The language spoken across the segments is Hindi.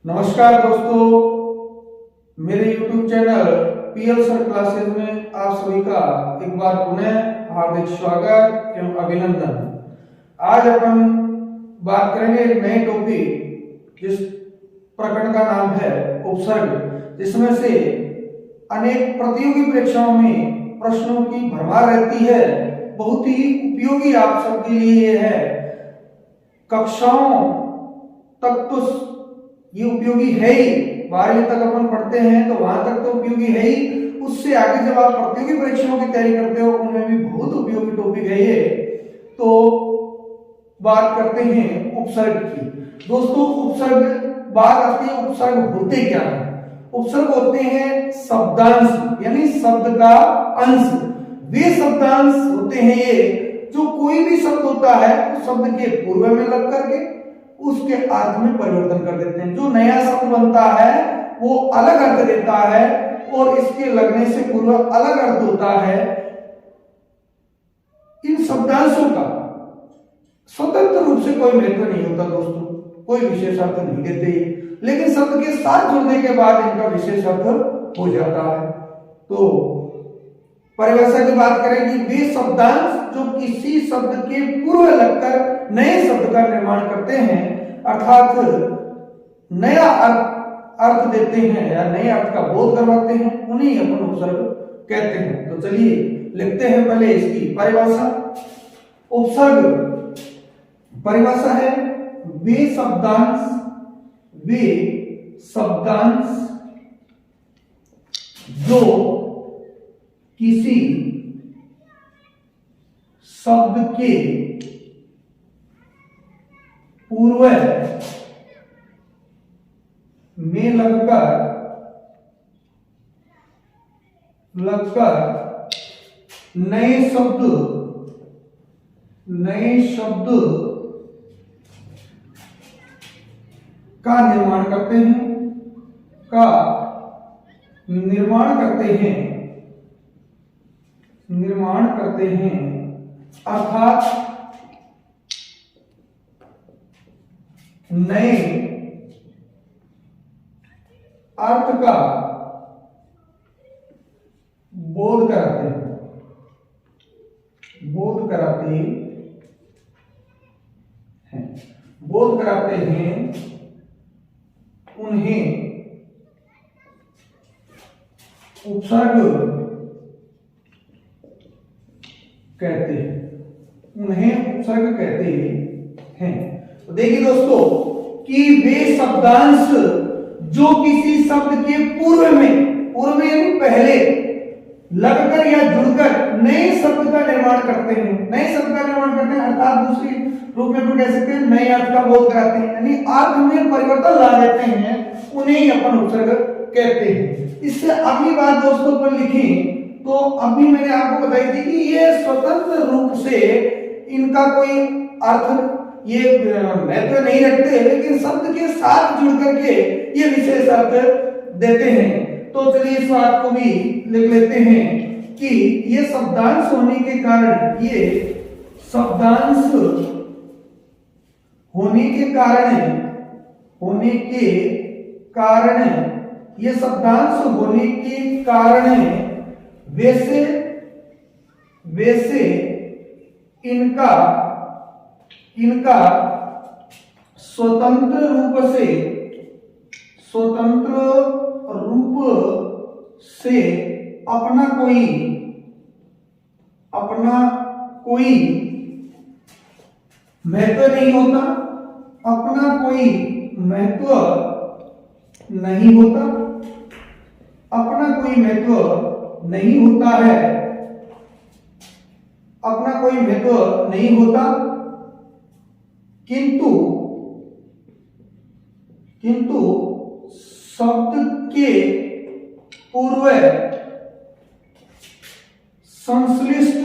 नमस्कार दोस्तों, मेरे YouTube channel PL sir classes में आप सभी का एक बार पुनः हार्दिक स्वागत एवं अभिनंदन। आज अपन बात करेंगे एक नए टॉपिक जिस प्रकरण का नाम है उपसर्ग, जिसमें से अनेक प्रतियोगी परीक्षाओं में प्रश्नों की भरमार रहती है। बहुत ही उपयोगी आप सबके लिए ये है। कक्षाओं तक तो ये उपयोगी है ही, 12वीं तक अपन पढ़ते हैं तो वहां तक तो उपयोगी है ही। उससे आगे जब आप प्रतियोगी परीक्षाओं की तैयारी करते हो उनमें भी बहुत उपयोगी टॉपिक है ये। तो बात करते हैं उपसर्ग की। दोस्तों, उपसर्ग बात आती है, उपसर्ग होते क्या है? उपसर्ग होते हैं शब्दांश, यानी शब्द का अंश। वे शब्दांश होते हैं ये जो कोई भी शब्द होता है उस शब्द के पूर्व में लग करके उसके अर्थ में परिवर्तन कर देते हैं। जो नया शब्द बनता है वो अलग अर्थ देता है और इसके लगने से पूर्व अलग अर्थ होता है। इन शब्दांशों का स्वतंत्र रूप से कोई महत्व नहीं होता दोस्तों, कोई विशेष अर्थ नहीं देते, लेकिन शब्द के साथ जुड़ने के बाद इनका विशेष अर्थ हो जाता है। तो परिभाषा की बात करें कि वे शब्दांश जो किसी शब्द के पूर्व लगकर नए शब्द का निर्माण करते हैं, अर्थात नया अर्थ देते हैं या नए अर्थ का बोध करवाते हैं, उन्हीं अपन उपसर्ग कहते हैं। तो चलिए लिखते हैं पहले इसकी परिभाषा। उपसर्ग परिभाषा है वे शब्दांश जो किसी शब्द के पूर्व में लगकर नए शब्द का निर्माण करते हैं अर्थात नए अर्थ का बोध कराते हैं उन्हें उपसर्ग कहते हैं। तो देखिए दोस्तों कि वे शब्दांश जो किसी शब्द के पूर्व में यानी पहले लगकर या जुड़कर नए शब्द का निर्माण करते हैं अर्थात दूसरी रूप में कह सकते हैं नए अर्थ का बोध कराते हैं, यानी अर्थ में परिवर्तन ला देते हैं, उन्हें ही अपन उपसर्ग कहते हैं। इससे अगली बात दोस्तों पर लिखें तो अभी मैंने आपको बताई थी कि ये स्वतंत्र रूप से इनका कोई अर्थ ये महत्व नहीं रखते, लेकिन शब्द के साथ जुड़ करके ये विशेष अर्थ देते हैं। तो चलिए इस बात को भी लिख लेते हैं कि ये शब्दांश होने के कारण ये शब्दांश होने के कारण वैसे इनका स्वतंत्र रूप से अपना कोई महत्व नहीं होता, किंतु शब्द के पूर्व संश्लिष्ट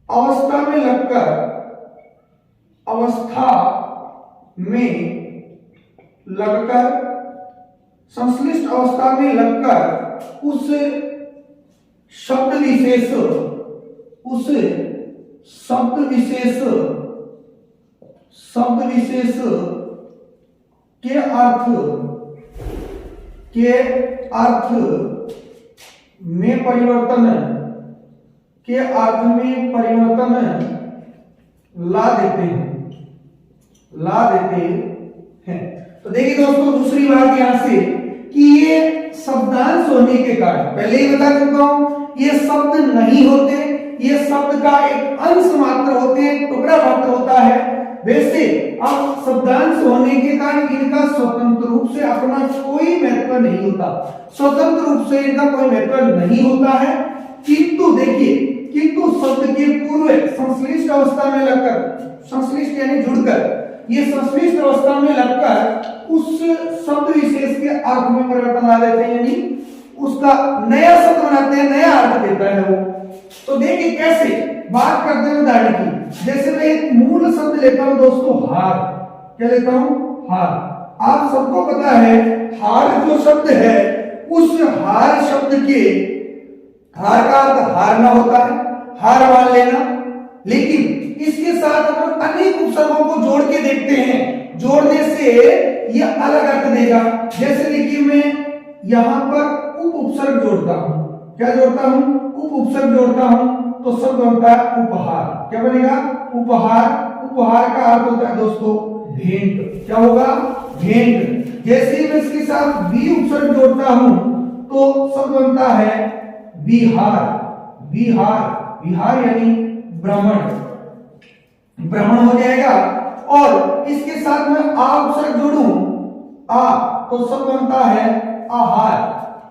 अवस्था में लगकर उस शब्द विशेष शब्द विशेष के अर्थ में परिवर्तन ला देते हैं। तो देखिए दोस्तों, दूसरी बात यहां से कि ये शब्दांश होने के कारण, पहले ही बता चुका हूं, ये शब्द नहीं होते, ये शब्द का एक अंश मात्र होते हैं, टुकड़ा मात्र होता है। वैसे अब शब्दांश होने के कारण इनका स्वतंत्र रूप से अपना कोई महत्व नहीं होता, स्वतंत्र रूप से इनका कोई महत्व नहीं होता है। किंतु देखिए, किंतु शब्द के पूर्व संश्लिष्ट अवस्था में लगकर, संश्लिष्ट यानी जुड़कर, ये संश्लिष्ट अवस्था में लगकर उस शब्द विशेष के अर्थ में परिवर्तन ला देते हैं, यानी उसका नया शब्द बनाते हैं, नया अर्थ देता है वो। तो देखिए कैसे, बात करते हैं उदाहरण की। जैसे मैं एक मूल शब्द लेता हूं दोस्तों, हार। क्या लेता हूं? हार। आप सबको पता है हार जो शब्द है, उस हार शब्द के, हार का अर्थ हारना होता है, हार मान लेना। लेकिन इसके साथ हम अनेक उपसर्गों को जोड़ के देखते हैं, जोड़ने से ये अलग अर्थ देगा। जैसे देखिए, मैं यहां पर उप उपसर्ग जोड़ता हूं। क्या जोड़ता हूं? उप उपसर्ग जोड़ता हूं, तो शब्द बनता है उपहार। क्या बनेगा? उपहार। उपहार का अर्थ होता है दोस्तों भेंट। क्या होगा? भेंट। जैसे ही मैं इसके साथ बी उपसर्ग जोड़ता हूं, तो शब्द बनता है विहार। विहार, विहार यानी भ्रमण, भ्रमण हो जाएगा। और इसके साथ में आ उपसर्ग जोड़ूं, आ, तो शब्द बनता है आहार।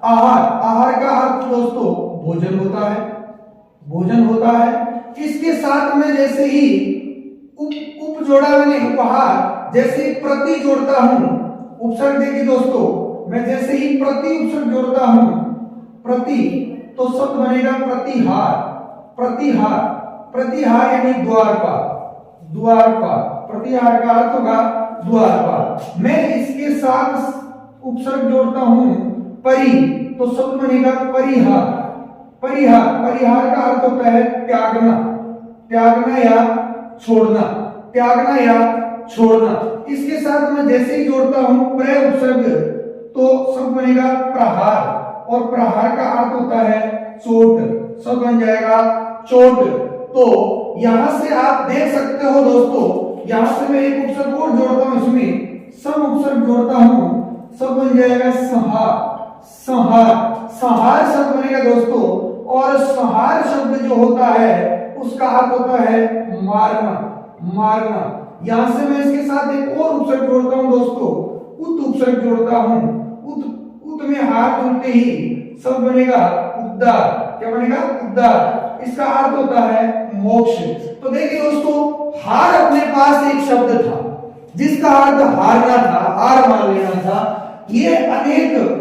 आहार, आहार का अर्थ दोस्तों भोजन होता है, भोजन होता है। इसके साथ में जैसे ही उप जोड़ा मैंने, उपहार, जैसे ही प्रति जोड़ता हूं, उपसर्ग देखिए दोस्तों, मैं जैसे ही प्रति उपसर्ग जोड़ता हूं, प्रति, तो शब्द बनेगा प्रतिहार। प्रतिहार, प्रतिहार यानी द्वारपाल। द्वारपाल, प्रतिहार का अर्थ होगा द्वारपाल। मैं इसके साथ उपसर्ग जोड़ता हूं परि, तो शब्द बनेगा परिहार। परिहार, परिहार का अर्थ होता है त्यागना, त्यागना या छोड़ना, त्यागना या छोड़ना। इसके साथ में जैसे ही जोड़ता हूं प्र उपसर्ग, तो शब्द बनेगा प्रहार, और प्रहार का अर्थ होता है चोट, शब्द बन जाएगा चोट। तो यहां से आप देख सकते हो दोस्तों, यहां से मैं एक उपसर्ग और जोड़ता हूं, इसमें सम उपसर्ग जोड़ता हूं, शब्द बन जाएगा संहार। संहार, संहार शब्द बनेगा दोस्तों। और संहार शब्द जो होता है उसका अर्थ होता है मारना, मारना। यहां से मैं इसके साथ एक और उपसर्ग जोड़ता हूं दोस्तों, उत उपसर्ग जोड़ता हूं। उत में हार जुड़ते ही शब्द बनेगा उद्धार। क्या बनेगा? उद्धार। इसका अर्थ होता है मोक्ष। तो देखिए दोस्तों, हार अपने पास एक शब्द था जिसका अर्थ हारना था, हार मान लेना था। ये अनेक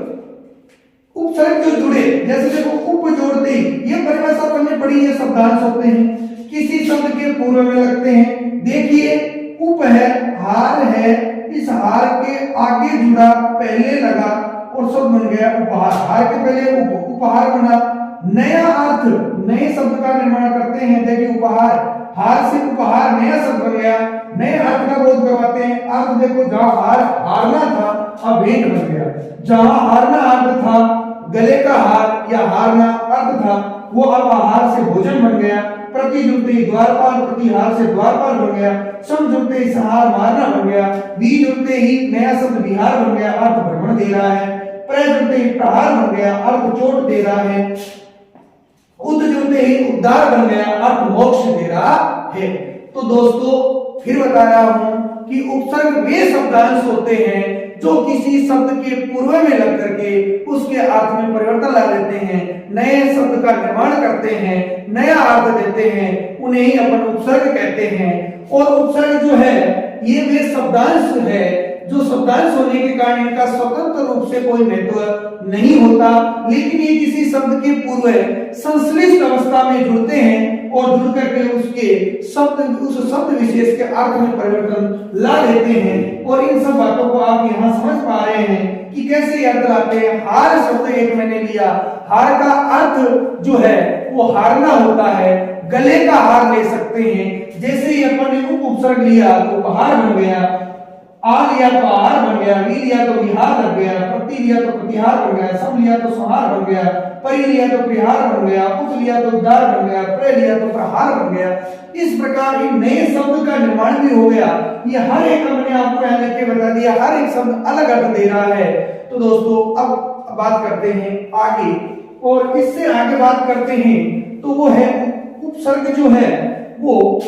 उपसर्ग जो जुड़े, जैसे देखो उप जोड़ते ही, ये परिभाषा पढ़ने पड़ी, ये शब्दांश होते हैं, किसी शब्द के पूर्व में लगते हैं। देखिए, उप है, हार है, इस हार के आगे जुड़ा, पहले लगा और शब्द बन गया उपहार। हार के पहले उप, उपहार बना, नया अर्थ, नए शब्द का निर्माण करते हैं। देखिए उपहार, हार से उपहार, नया शब्द बन गया, नए अर्थ का बोध करवाते हैं। अर्थ देखो, जहां हार हारना था, अब भेंट बन गया। जहां हारना अर्थ था, गले का हार या हारना अर्थ था, वो अब आहार से भोजन बन गया। प्रति जुड़ते ही द्वारपाल, प्रतिहार से द्वारपाल बन गया। सम जुड़ते ही संहार, मारना बन गया। बी जुड़ते ही नया शब्द विहार बन गया, अर्थ भ्रमण दे रहा है। प्र जुड़ते ही प्रहार बन गया, अर्थ चोट दे रहा है। उद जुड़ते ही उद्धार बन गया, अर्थ मोक्ष दे रहा है। तो दोस्तों फिर बता रहा हूं कि उपसर्ग वे शब्दांश होते हैं जो किसी शब्द के पूर्व में लग करके उसके अर्थ में परिवर्तन ला देते हैं, नए शब्द का निर्माण करते हैं, नया अर्थ देते हैं, उन्हें ही अपन उपसर्ग कहते हैं। और उपसर्ग जो है ये वे शब्दांश है जो शब्दांश होने के कारण इनका स्वतंत्र रूप से कोई महत्व नहीं होता, लेकिन ये किसी शब्द के पूर्व संश्लिष्ट अवस्था में जुड़ते हैं और जुड़ करके उसके शब्द, उस शब्द विशेष के अर्थ में परिवर्तन ला देते हैं। और इन सब बातों को आप यहाँ समझ पा रहे हैं कि कैसे अर्थ लाते हैं। हार शब्द एक मैंने लिया, हार का अर्थ जो है वो हारना होता है। गले का हार ले सकते हैं। जैसे ही अपन ने उपसर्ग लिया तो उपहार बन गया, आ लिया तो आहार बन गया, वी लिया तो विहार लग गया, प्रति लिया तो प्रतिहार बन गया, सम लिया तो संहार बन गया, परि लिया तो प्रिहार बन गया, उप लिया तो उद्धार बन गया, प्र लिया तो प्रहार बन गया। इस प्रकार एक नए शब्द का निर्माण भी हो गया। ये हर एक हमने आपको यहाँ लिख के बता दिया, हर एक शब्द अलग अर्थ दे रहा है। तो दोस्तों अब बात करते हैं आगे, और इससे आगे बात करते हैं तो वो है उपसर्ग जो है वो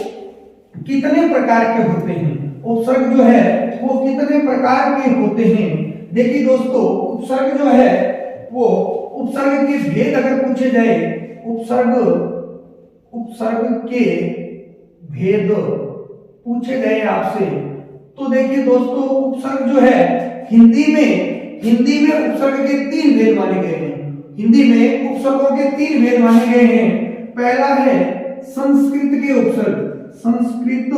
कितने प्रकार के होते हैं। उपसर्ग जो है वो कितने प्रकार के होते हैं। देखिए दोस्तों, उपसर्ग जो है वो उपसर्ग के भेद अगर पूछे जाए, उपसर्ग के भेद पूछे गए आपसे, तो देखिए दोस्तों, उपसर्ग जो है हिंदी में उपसर्ग के 3 भेद माने गए हैं। हिंदी में उपसर्गों के 3 भेद माने गए हैं। पहला है संस्कृत के उपसर्ग। संस्कृत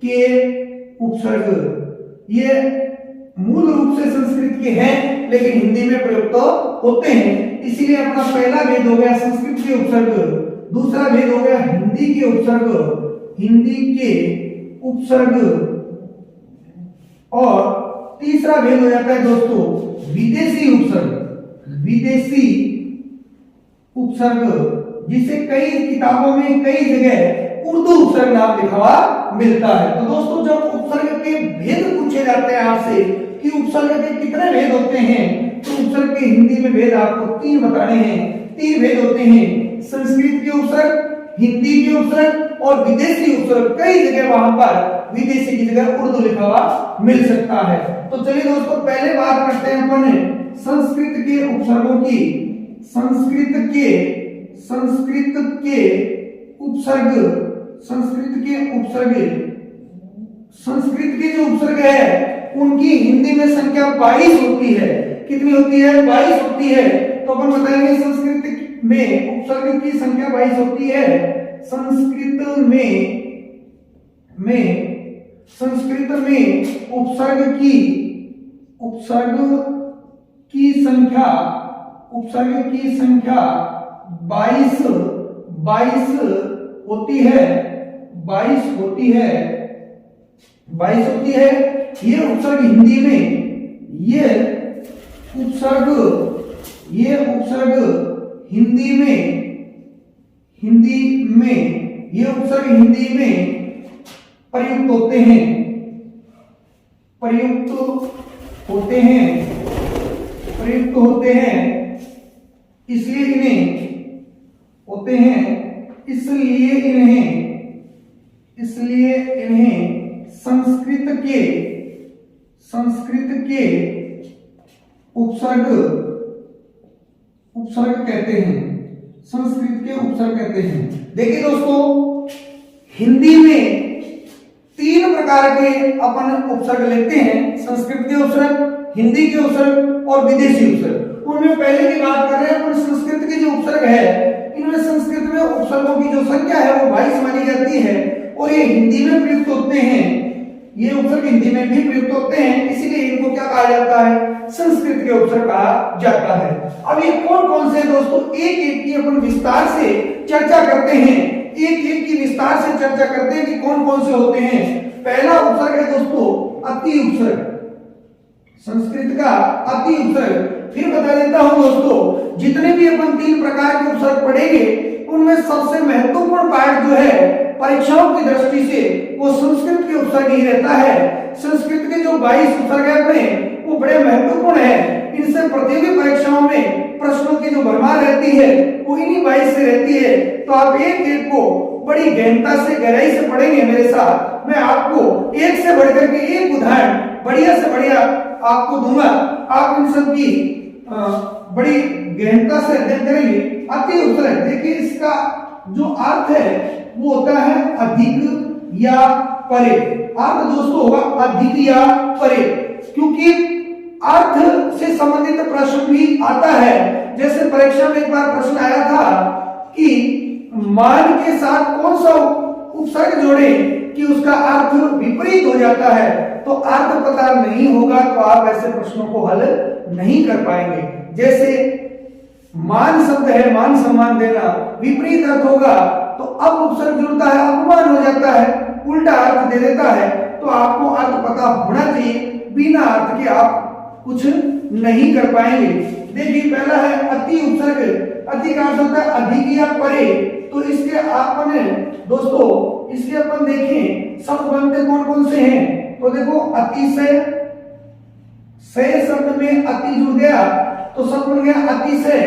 के उपसर्ग ये मूल रूप से संस्कृत के हैं, लेकिन हिंदी में प्रयुक्त होते हैं। इसीलिए अपना पहला भेद हो गया संस्कृत के उपसर्ग। दूसरा भेद हो गया हिंदी के उपसर्ग, हिंदी के उपसर्ग। और तीसरा भेद हो जाता है दोस्तों विदेशी उपसर्ग। विदेशी उपसर्ग जिसे कई किताबों में कई जगह उर्दू उपसर्ग नाम लिखा हुआ मिलता है। तो दोस्तों, जब उपसर्ग के भेद पूछे जाते हैं आपसे कि उपसर्ग के कितने भेद होते हैं, तो उपसर्ग के हिंदी में भेद आपको 3 बताने हैं। 3 भेद होते हैं, संस्कृत के उपसर्ग, हिंदी के उपसर्ग और विदेशी उपसर्ग। कई जगह वहां पर विदेशी की जगह उर्दू लिखा हुआ मिल सकता है। तो चलिए दोस्तों, पहले बात करते हैं अपन संस्कृत के उपसर्गों की। संस्कृत के उपसर्ग, संस्कृत के जो उपसर्ग है उनकी हिंदी में संख्या 22 होती है। कितनी होती है? 22 होती है। तो अपन बताएंगे संस्कृत में उपसर्ग की संख्या 22 होती है। संस्कृत में उपसर्ग की संख्या 22 होती है। 22 होती है। ये उपसर्ग हिंदी में, ये उपसर्ग हिंदी में प्रयुक्त होते हैं। इसलिए इन्हें संस्कृत के उपसर्ग कहते हैं। संस्कृत के उपसर्ग कहते हैं। देखिए दोस्तों, हिंदी में 3 प्रकार के अपन उपसर्ग लेते हैं। संस्कृत के उपसर्ग, हिंदी के उपसर्ग और विदेशी उपसर्ग। उनमें पहले की बात कर रहे हैं अपन संस्कृत के जो उपसर्ग है, इनमें संस्कृत में उपसर्गों की जो संख्या है वो 22 मानी जाती है और ये हिंदी में प्रयुक्त होते हैं। ये उपसर्ग हिंदी में भी प्रयुक्त होते हैं, इसीलिए इनको क्या कहा जाता है? संस्कृत के उपसर्ग कहा जाता है। अब ये कौन कौन से दोस्तों, एक एक की अपन विस्तार से चर्चा करते हैं। एक एक की विस्तार से चर्चा करते हैं कि कौन कौन से होते हैं। पहला उपसर्ग है दोस्तों अति उपसर्ग। संस्कृत का अति उपसर्ग। फिर बता देता हूं दोस्तों, जितने भी अपन 3 प्रकार के उपसर्ग पढ़ेंगे उनमें सबसे महत्वपूर्ण पार्ट जो है परीक्षाओं की दृष्टि से वो संस्कृत के उपसर्ग ही रहता है। संस्कृत के जो 22 उपसर्ग है अपने, वो बड़े महत्वपूर्ण है। इनसे प्रतियोगी परीक्षाओं में प्रश्नों की जो भरमार रहती है वो इन्हीं 22 से रहती है। तो आप एक एक को बड़ी गहनता से, गहराई से पढ़ेंगे मेरे साथ। मैं आपको एक से बढ़कर के एक उदाहरण बढ़िया से बढ़िया आपको दूंगा। आप इन सब की बड़ी गहनता से अध्ययन करेंगे। अति उपसर्ग, देखिए इसका जो अर्थ है वो होता है अधिक या परे। अर्थ दोस्तों होगा अधिक या परे, क्योंकि अर्थ से संबंधित प्रश्न भी आता है। जैसे परीक्षा में एक बार प्रश्न आया था कि मान के साथ कौन सा उपसर्ग जोड़े कि उसका अर्थ विपरीत हो जाता है। तो अर्थ पता नहीं होगा तो आप ऐसे प्रश्नों को हल नहीं कर पाएंगे। जैसे मान शब्द है, मान सम्मान देना, विपरीत अर्थ होगा तो अब उपसर्ग जुड़ता है, अपमान हो जाता है, उल्टा अर्थ दे देता है। तो आपको अर्थ पता होना चाहिए, बिना अर्थ के आप कुछ नहीं कर पाएंगे। देखिए पहला है अति उपसर्ग। अति का अर्थ होता है अधिक या परे। तो इसके आपने दोस्तों इसके अपन देखें शब्द बनते कौन कौन से हैं। तो देखो अतिशय, से शब्द में अति जुड़ गया तो शब्द बन गया अतिशय।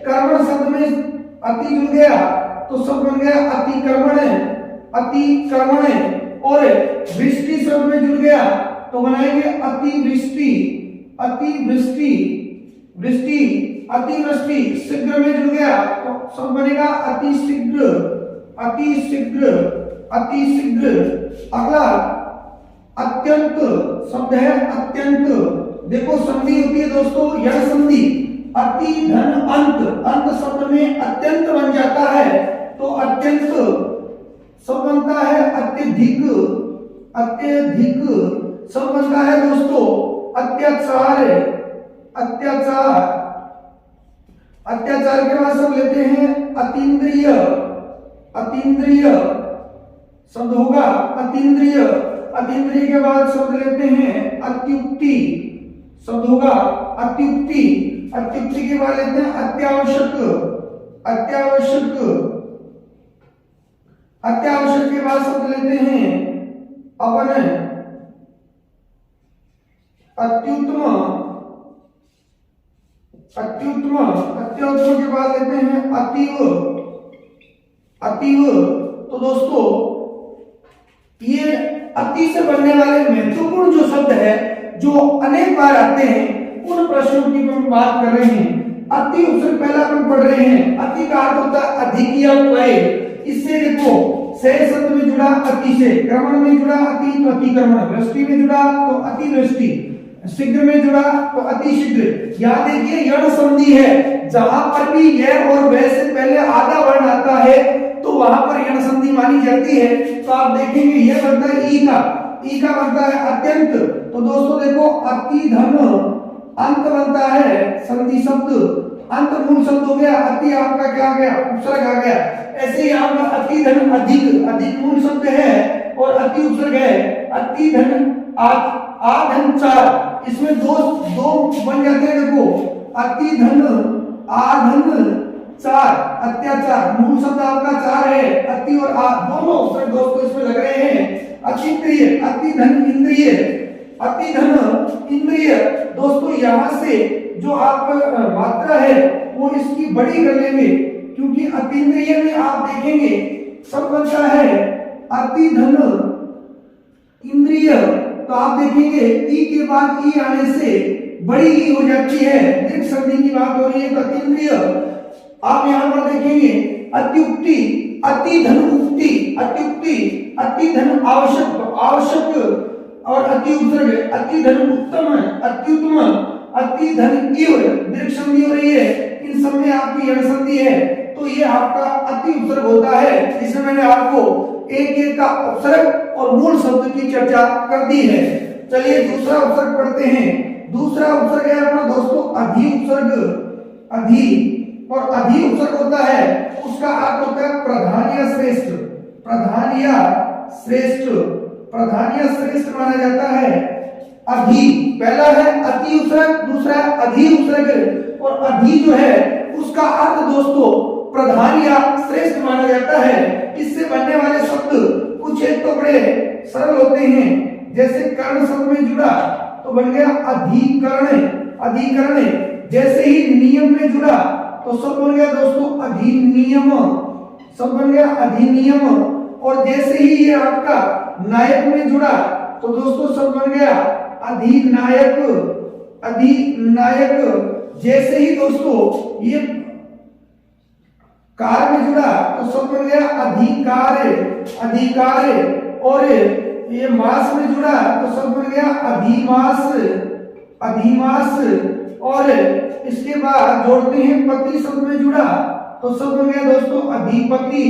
कर्मण शब्द में अति जुड़ गया तो शब्द बन गया अतिक्रमण, अतिक्रमण। और वृष्टि शब्द में जुड़ गया तो बनाएंगे अतिवृष्टि, अतिवृष्टि, वृष्टि, अतिवृष्टि। शीघ्र में जुड़ गया तो शब्द बनेगा अतिशीघ्र, अतिशीघ्र, अतिशीघ्र। अगला अत्यंत शब्द है अत्यंत। देखो संधि होती है दोस्तों यण संधि, अति धन अंत, अंत शब्द में अत्यंत बन जाता है तो अत्यंत शब्द बनता है अत्यधिक, अत्यधिक शब्द बनता है दोस्तों अत्याचार, अत्याचार। अत्याचार के बाद शब्द लेते हैं अतीन्द्रिय, अतीन्द्रिय शब्द होगा अतीन्द्रिय। अतीन्द्रिय के बाद शब्द लेते हैं अत्युक्ति, शब्द होगा अत्युक्ति। अत्युक्ति के बाद लेते हैं अत्यावश्यक, अत्यावश्यक। अत्यावश्यक के बाद शब्द लेते हैं अपन अत्युत्तम, अत्युत्तम। अत्युत्तम के बाद लेते हैं अतीव, अतीव। तो दोस्तों ये अति से बनने वाले महत्वपूर्ण जो शब्द है जो अनेक बार आते हैं उन प्रश्नों की हम बात कर रहे हैं। अति उपसर्ग पहला अपन पढ़ रहे हैं। अति का अर्थ होता है अधिक या परे। इससे देखो से शब्द में जुड़ा अति से, क्रमण में जुड़ा अति तो अतिक्रमण, वृष्टि में जुड़ा तो अतिवृष्टि, शीघ्र में जुड़ा तो अतिशीघ्र। यहाँ देखिए यण संधि है, जहां पर भी यह और वह से पहले आधा वर्ण आता है तो वहां पर यण संधि मानी जाती है। तो आप देखेंगे यह बनता है ई का, ई का बनता है अत्यंत। तो दोस्तों देखो अति धन अंत बनता है संधि शब्द, अंत मूल शब्द हो गया। अति आपका क्या आ गया उपसर्ग आ गया। ऐसे ही यहाँ पर अति धन अधिक, अधिक मूल शब्द है और अति उपसर्ग है। अति धन आधन चार, इसमें दो दो बन जाते हैं। देखो अति धन आधन चार, अत्याचार मूल शब्द आपका चार है। अति और आ दोनों उपसर्ग दोस्तों इसमें लग रहे हैं। अतिप्रिय, अति धन इंद्रिय, अति धन इंद्रिय। दोस्तों यहाँ से जो आप मात्रा है वो इसकी बड़ी कर लेंगे क्योंकि अतीन्द्रिय में आप देखेंगे सब बनता है अति धन इंद्रिय। तो आप देखेंगे ई के बाद ई आने से बड़ी ई हो जाती है, दीर्घ संधि की बात हो रही है तो अतीन्द्रिय। आप यहाँ पर देखेंगे अत्युक्ति, अति धन उक्ति, अत्युक्ति, अति धन आवश्यक, आवश्यक। और अति उपसर्ग अति धन उत्तम, अत्युत्तम, अति धन इव, दीर्घ संधि हो रही है। इन सब में आपकी यण संधि है तो ये आपका अति उपसर्ग होता है। इसमें मैंने आपको एक एक का उपसर्ग और मूल शब्द की चर्चा कर दी है। चलिए दूसरा उपसर्ग पढ़ते हैं। दूसरा उपसर्ग है अपना दोस्तों अधि उपसर्ग, अधि। और अधि उपसर्ग होता है उसका अर्थ होता है प्रधान या श्रेष्ठ, प्रधान या श्रेष्ठ, प्रधान या श्रेष्ठ माना जाता है। अधि पहला है अति उपसर्ग, दूसरा है अधि उपसर्ग। और अधि जो है उसका अर्थ दोस्तों प्रधान या श्रेष्ठ माना जाता है। इससे बनने वाले शब्द कुछ एक तो बड़े सरल होते हैं, जैसे कर्ण शब्द में जुड़ा तो बन गया अधिकरण, अधिकरण। जैसे ही नियम में जुड़ा तो शब्द बन गया दोस्तों अधिनियम, शब्द बन गया अधिनियम। और जैसे ही ये आपका नायक में जुड़ा तो दोस्तों शब्द बन गया अधिनायक, अधिनायक। जैसे ही दोस्तों ये कार में जुड़ा तो शब्द बन गया अधिकार, अधिकार। और ये मास में जुड़ा तो शब्द बन गया अधिमास, अधिमास। और इसके बाद जोड़ते हैं पति शब्द में जुड़ा तो शब्द बन गया दोस्तों अधिपति,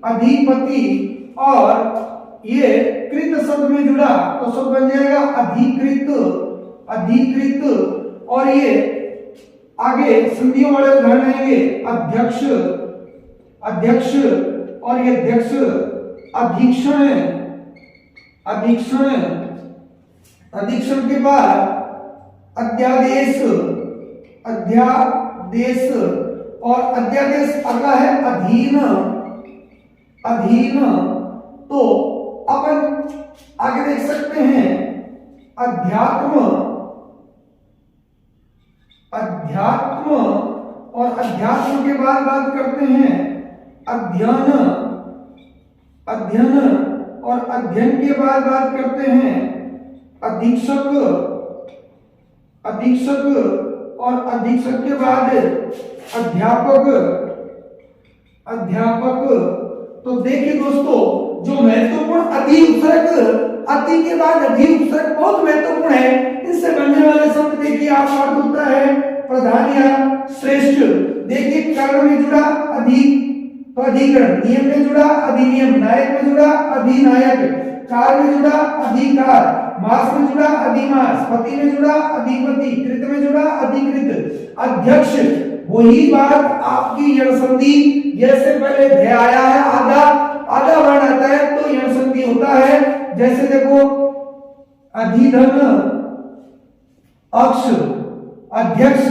अधिपति। और ये कृत शब्द में जुड़ा तो शब्द बन जाएगा अधिकृत, अधिकृत। और ये आगे संधियों वाले उदाहरण आएंगे अध्यक्ष, अध्यक्ष। और ये अध्यक्ष अधीक्षण, अधीक्षण, अधीक्षण के बाद अध्यादेश, अध्यादेश, और अध्यादेश अगला है अधीन, अधीन। तो अपन आगे देख सकते हैं अध्यात्म, अध्यात्म, और अध्यात्म के बाद बात करते हैं अध्ययन, अध्ययन, और अध्ययन के बाद बात करते हैं अधीक्षक, अधीक्षक, और अधीक्षक के बाद अध्यापक, अध्यापक। तो देखिए दोस्तों, जो महत्वपूर्ण अति उपसर्ग, अति के बाद अधि उपसर्ग बहुत महत्वपूर्ण है। इससे बनने वाले शब्द देखिए आप अर्थ होता है प्रधान या श्रेष्ठ। देखिए कर्ण में जुड़ा अधि तो अधिकरण, नियम में जुड़ा अधिनियम, नायक में जुड़ा अधिनायक, कार में जुड़ा अधिकार, मास में जुड़ा अधिमास, पति में जुड़ा अधिपति, कृत में जुड़ा अधिकृत, अध्यक्ष। वही बात आपकी यण संधि, जैसे पहले ध्याय आया है आधा, आधा वर्ण आता है तो यण संधि होता है। जैसे देखो अधिधन, अक्ष, अध्यक्ष,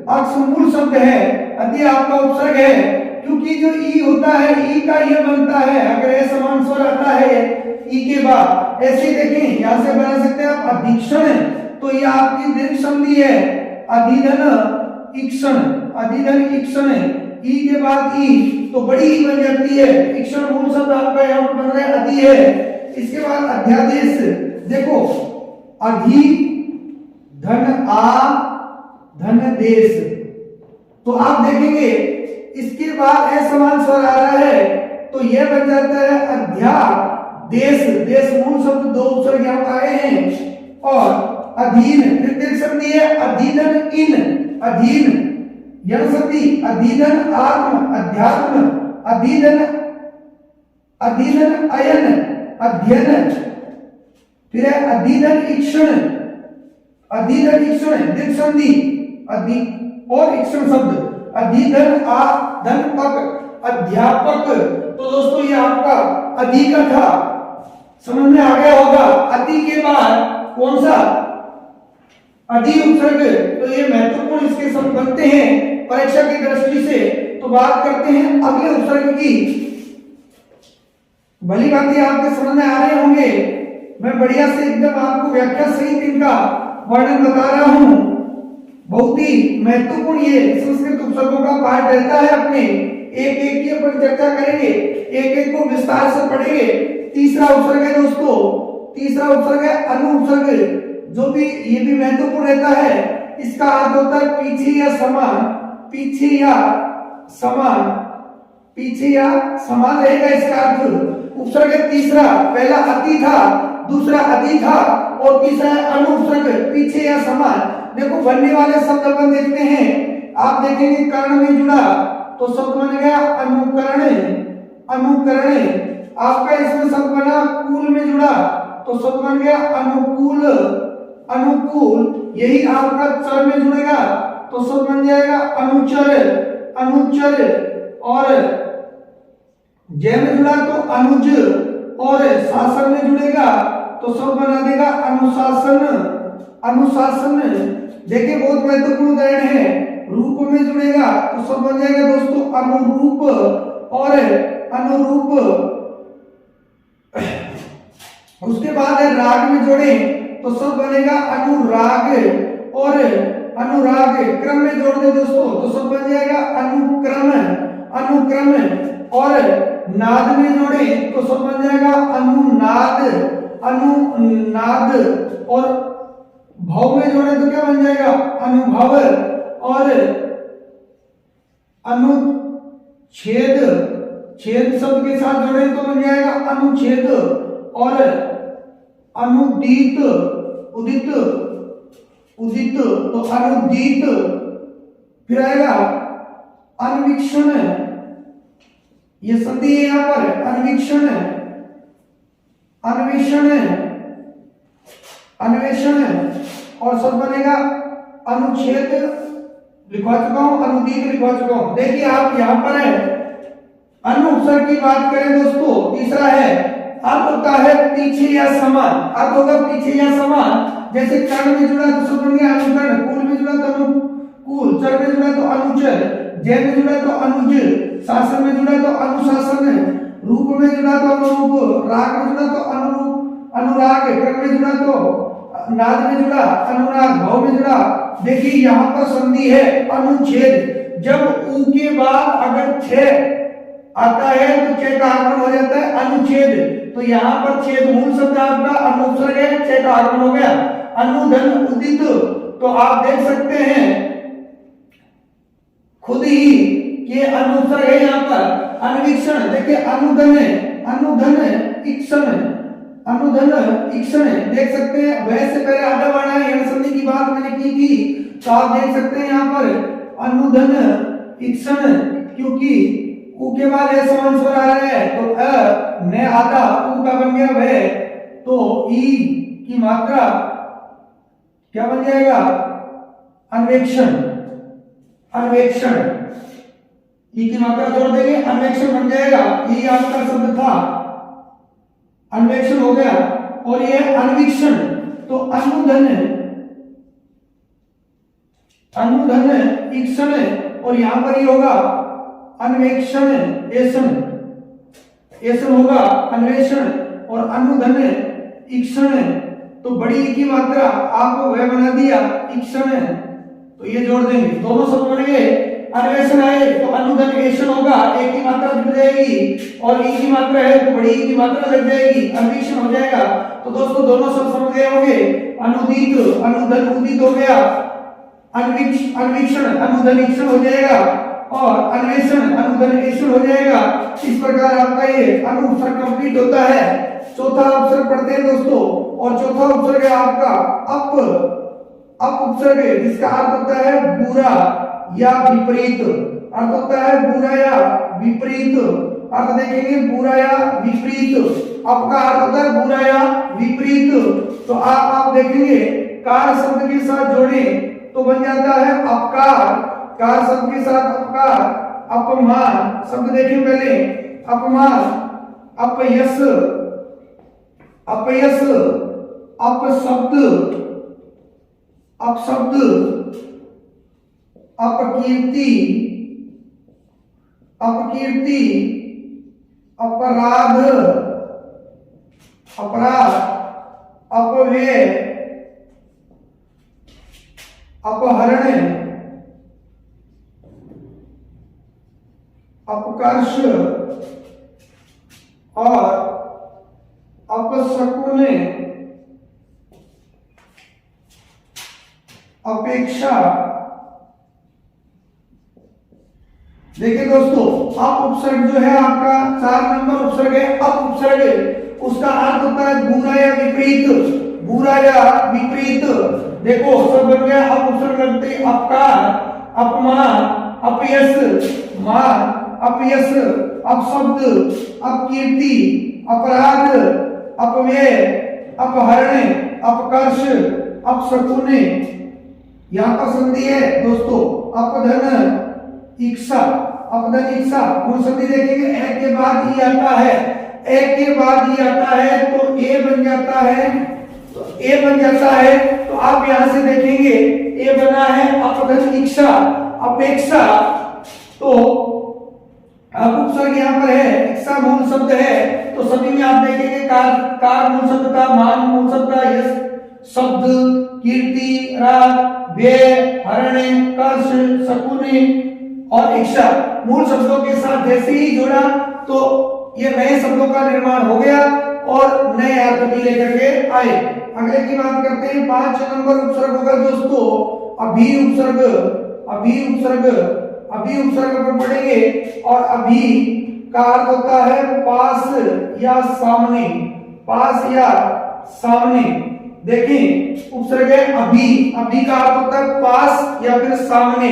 अक्ष मूल शब्द है, अति आपका उपसर्ग है, क्योंकि जो ई होता है ई का ये बनता है अगर ए समान स्वर आता है ई के बाद। ऐसे देखें यहां से बना सकते हैं आप अधीक्षण, तो ये आपकी दीर्घ संधि है, अधिधन इक्षण, अधिधन इक्षण, ई के बाद ई तो बड़ी ई बन जाती है, इक्षण मूल शब्द आपका यहां पर बन रहा है अधि है। इसके बाद अध्यादेश, देखो अधि धन आ धन देश, तो आप देखेंगे इसके बाद ए समान स्वर आ रहा है तो यह बन जाता है अध्यादेश, देश मूल शब्द दो उपसर्ग यहां आए हैं, और अधीन तृतीय संधि है अधीन इन, अधीन यण संधि अधीन आत्म, अध्यात्म, अधीन, अधीन अयन, अध्ययन, फिर है अधीन इक्षण, अधीन इक्षण दीर्घ संधि अधि और इक्षण शब्द अधिधन आ धन पक, अध्यापक। तो दोस्तों ये आपका अधि का था, समझ में आ गया होगा। अति के बाद कौन सा अधि उपसर्ग, तो ये महत्वपूर्ण इसके शब्द बनते हैं परीक्षा की दृष्टि से। तो बात करते हैं अगले उपसर्ग की। भली बात आपके समझ में आ रहे होंगे, मैं बढ़िया से एकदम आपको व्याख्या सहित इनका वर्णन बता रहा हूं। बहुत ही महत्वपूर्ण ये संस्कृत उपसर्गों का पाठ रहता है अपने, एक एक की अपन चर्चा करेंगे, एक एक को विस्तार से पढ़ेंगे। तीसरा उपसर्ग है दोस्तों, तीसरा उपसर्ग है अनु उपसर्ग, जो भी ये भी महत्वपूर्ण रहता है। इसका अर्थ होता है पीछे या समान, पीछे या समान, पीछे या समान रहेगा इसका अर्थ। उपसर्ग है तीसरा, पहला अति था, दूसरा अधि था, और तीसरा है अनु उपसर्ग पीछे या समान। देखो बनने वाले शब्द अपन देखते हैं, आप देखेंगे कर्ण में जुड़ा तो शब्द बन गया अनुकरण, अनुकरण। आपका इसमें शब्द बना कूल में जुड़ा तो शब्द बन गया अनुकूल, अनुकूल। यही आपका चर में जुड़ेगा तो शब्द बन जाएगा अनुचर, अनुचर। और जय में जुड़ा तो अनुज, और शासन में जुड़ेगा तो शब्द बना देगा अनुशासन, अनुशासन। देखिए बहुत महत्वपूर्ण उदाहरण है, रूप में जुड़ेगा तो सब बन जाएगा दोस्तों अनुरूप, और अनुरूप। उसके बाद है राग में जोड़े तो सब बनेगा अनुराग, और अनुराग। क्रम में जोड़ दे दोस्तों तो सब बन जाएगा अनुक्रम, अनुक्रम। और नाद में जोड़े तो सब बन जाएगा अनुनाद, अनुनाद। और भाव में जोड़े तो क्या बन जाएगा अनुभव, और अनुच्छेद, छेद शब्द के साथ जोड़े तो बन जाएगा अनुच्छेद, और अनुदीत, उदित, उदित तो अनुदीत। फिर आएगा अन्वीक्षण, ये संधि है यहां पर अन्वीक्षण, अन्वेषण, अन्वेषण। और शब्द बनेगा अनुच्छेद लिखवा चुका हूं, अनुदीत लिखवा चुका हूं। देखिए आप यहां पर है अनु उपसर्ग की बात करें दोस्तों, तीसरा है अर्थ होता है पीछे या समान। अर्थ होगा पीछे या समान। जैसे कर्ण में जुड़ा तो शब्द बन गया अनुकर्ण, कुल में जुड़ा तो अनुकूल, चर में जुड़ा तो अनुचर, जय में जुड़ा तो अनुज, शासन में जुड़ा तो अनुशासन, रूप में जुड़ा तो अनुरूप, राग में जुड़ा तो अनुरूप अनुराग, क्रम में जुड़ा तो नाद में जुड़ा अनुराग, भाव में जुड़ा। देखिए यहाँ पर संधि है अनुच्छेद। जब ऊ के बाद अगर छे आता है तो छे का आगमन हो जाता है अनुच्छेद। तो यहाँ पर छेद मूल शब्द आपका अनुपसर्ग है, छे का आगमन हो गया। अनुधन उदित, तो आप देख सकते हैं खुद ही ये अनुपसर्ग है। यहाँ पर अन्वीक्षण, देखिए अनुधन है, अनुधन इक्षण, अनुधन इक्षण देख सकते हैं। वैसे पहले आधा वर्ण है, यण संधि की बात मैंने की थी, तो आप देख सकते हैं यहाँ पर अनुधन इक्षण, क्योंकि ऊ के बाद ए समान स्वर आ रहा है तो अ ने आधा ऊ का बन गया वह, तो ई की मात्रा क्या बन जाएगा अन्वेक्षण। अन्वेक्षण ई की मात्रा जोड़ देंगे, अन्वेक्षण बन जाएगा। ये आपका शब्द था अन्वेक्षण हो गया। और ये अन्वीक्षण, तो अनुधन, अनुधन इक्षण, और यहां पर ये होगा अन्वेक्षण एषण, एषण होगा अन्वेषण, और अनुधन इक्षण, तो बड़ी की मात्रा आपको वह बना दिया इक्षण, तो ये जोड़ देंगे, दोनों शब्द बन गए। अन्वेषण है तो अनुधन एषण होगा, एक की मात्रा जुड़ जाएगी, और ई की मात्रा है तो बड़ी की मात्रा लग जाएगी, अन्वेषण हो जाएगा। तो दोस्तों दोनों शब्द समझ गए होंगे। अनुदित अनुधन उदित हो गया, अन्वीक्षण अनुधन इक्षण हो जाएगा, और अन्वेषण अनुधन एषण हो जाएगा। इस प्रकार आपका ये अनुपसर्ग कंप्लीट होता है। चौथा उपसर्ग पढ़ते हैं दोस्तों, और चौथा उपसर्ग है आपका अप उपसर्ग, जिसका अर्थ होता है बुरा या विपरीत। अर्थ होता है बुरा या विपरीत। अर्थ देखेंगे बुरा या विपरीत। अप का अर्थ होता है बुरा या विपरीत। तो आप देखेंगे कार शब्द के साथ जोड़े तो बन जाता है अपकार। कार शब्द के साथ अपकार, अपमान शब्द देखें पहले, अपमान, अपयश, अपयश, अपशब्द, अपशब्द, अपकीर्ति, अपकीर्ति, अपराध, अपराध, अपव्यय, अपहरण, अपकर्ष, और अपशकुन, अपेक्षा। देखिए दोस्तों अप उपसर्ग जो है आपका 4 नंबर उपसर्ग है। अप उपसर्ग उसका अर्थ होता है बुरा या विपरीत, बुरा या विपरीत। देखो सब बन गया अप उपसर्ग लगते अपकार, अपमान, अपयश, मान, अपयश, अपशब्द, अपकीर्ति, अपराध, अपव्यय, अपहरण, अपकर्ष, अपशकुन। यहाँ पर संधि है दोस्तों अपधन इच्छा, अपधन इच्छा। वो संधि देखेंगे ए के बाद ई आता है, ए के बाद ई आता है तो ए बन जाता है, तो ए बन जाता है। तो आप यहां से देखेंगे ए बना है अपधन इच्छा, अपेक्षा। तो उपसर्ग यहाँ पर है, इच्छा मूल शब्द है, तो सभी में आप देखेंगे कार मूल शब्द था, मान मूल शब्द था, यश शब्द, कीर्ति, राग, व्यय, हरण, कर्ष, शकुन और इच्छा मूल शब्दों के साथ जैसे ही जुड़ा तो ये नए शब्दों का निर्माण हो गया और नए अर्थ भी लेकर के आए। अगले की बात करते हैं 5 नंबर उपसर्ग होगा दोस्तों अभी उपसर्ग। अभी उपसर्ग, अभी उपसर्ग पर पढ़ेंगे और अभी का अर्थ होता है पास या सामने, पास या सामने। देखिए उपसर्ग है अभी, अभी का अर्थ होता है पास या फिर सामने,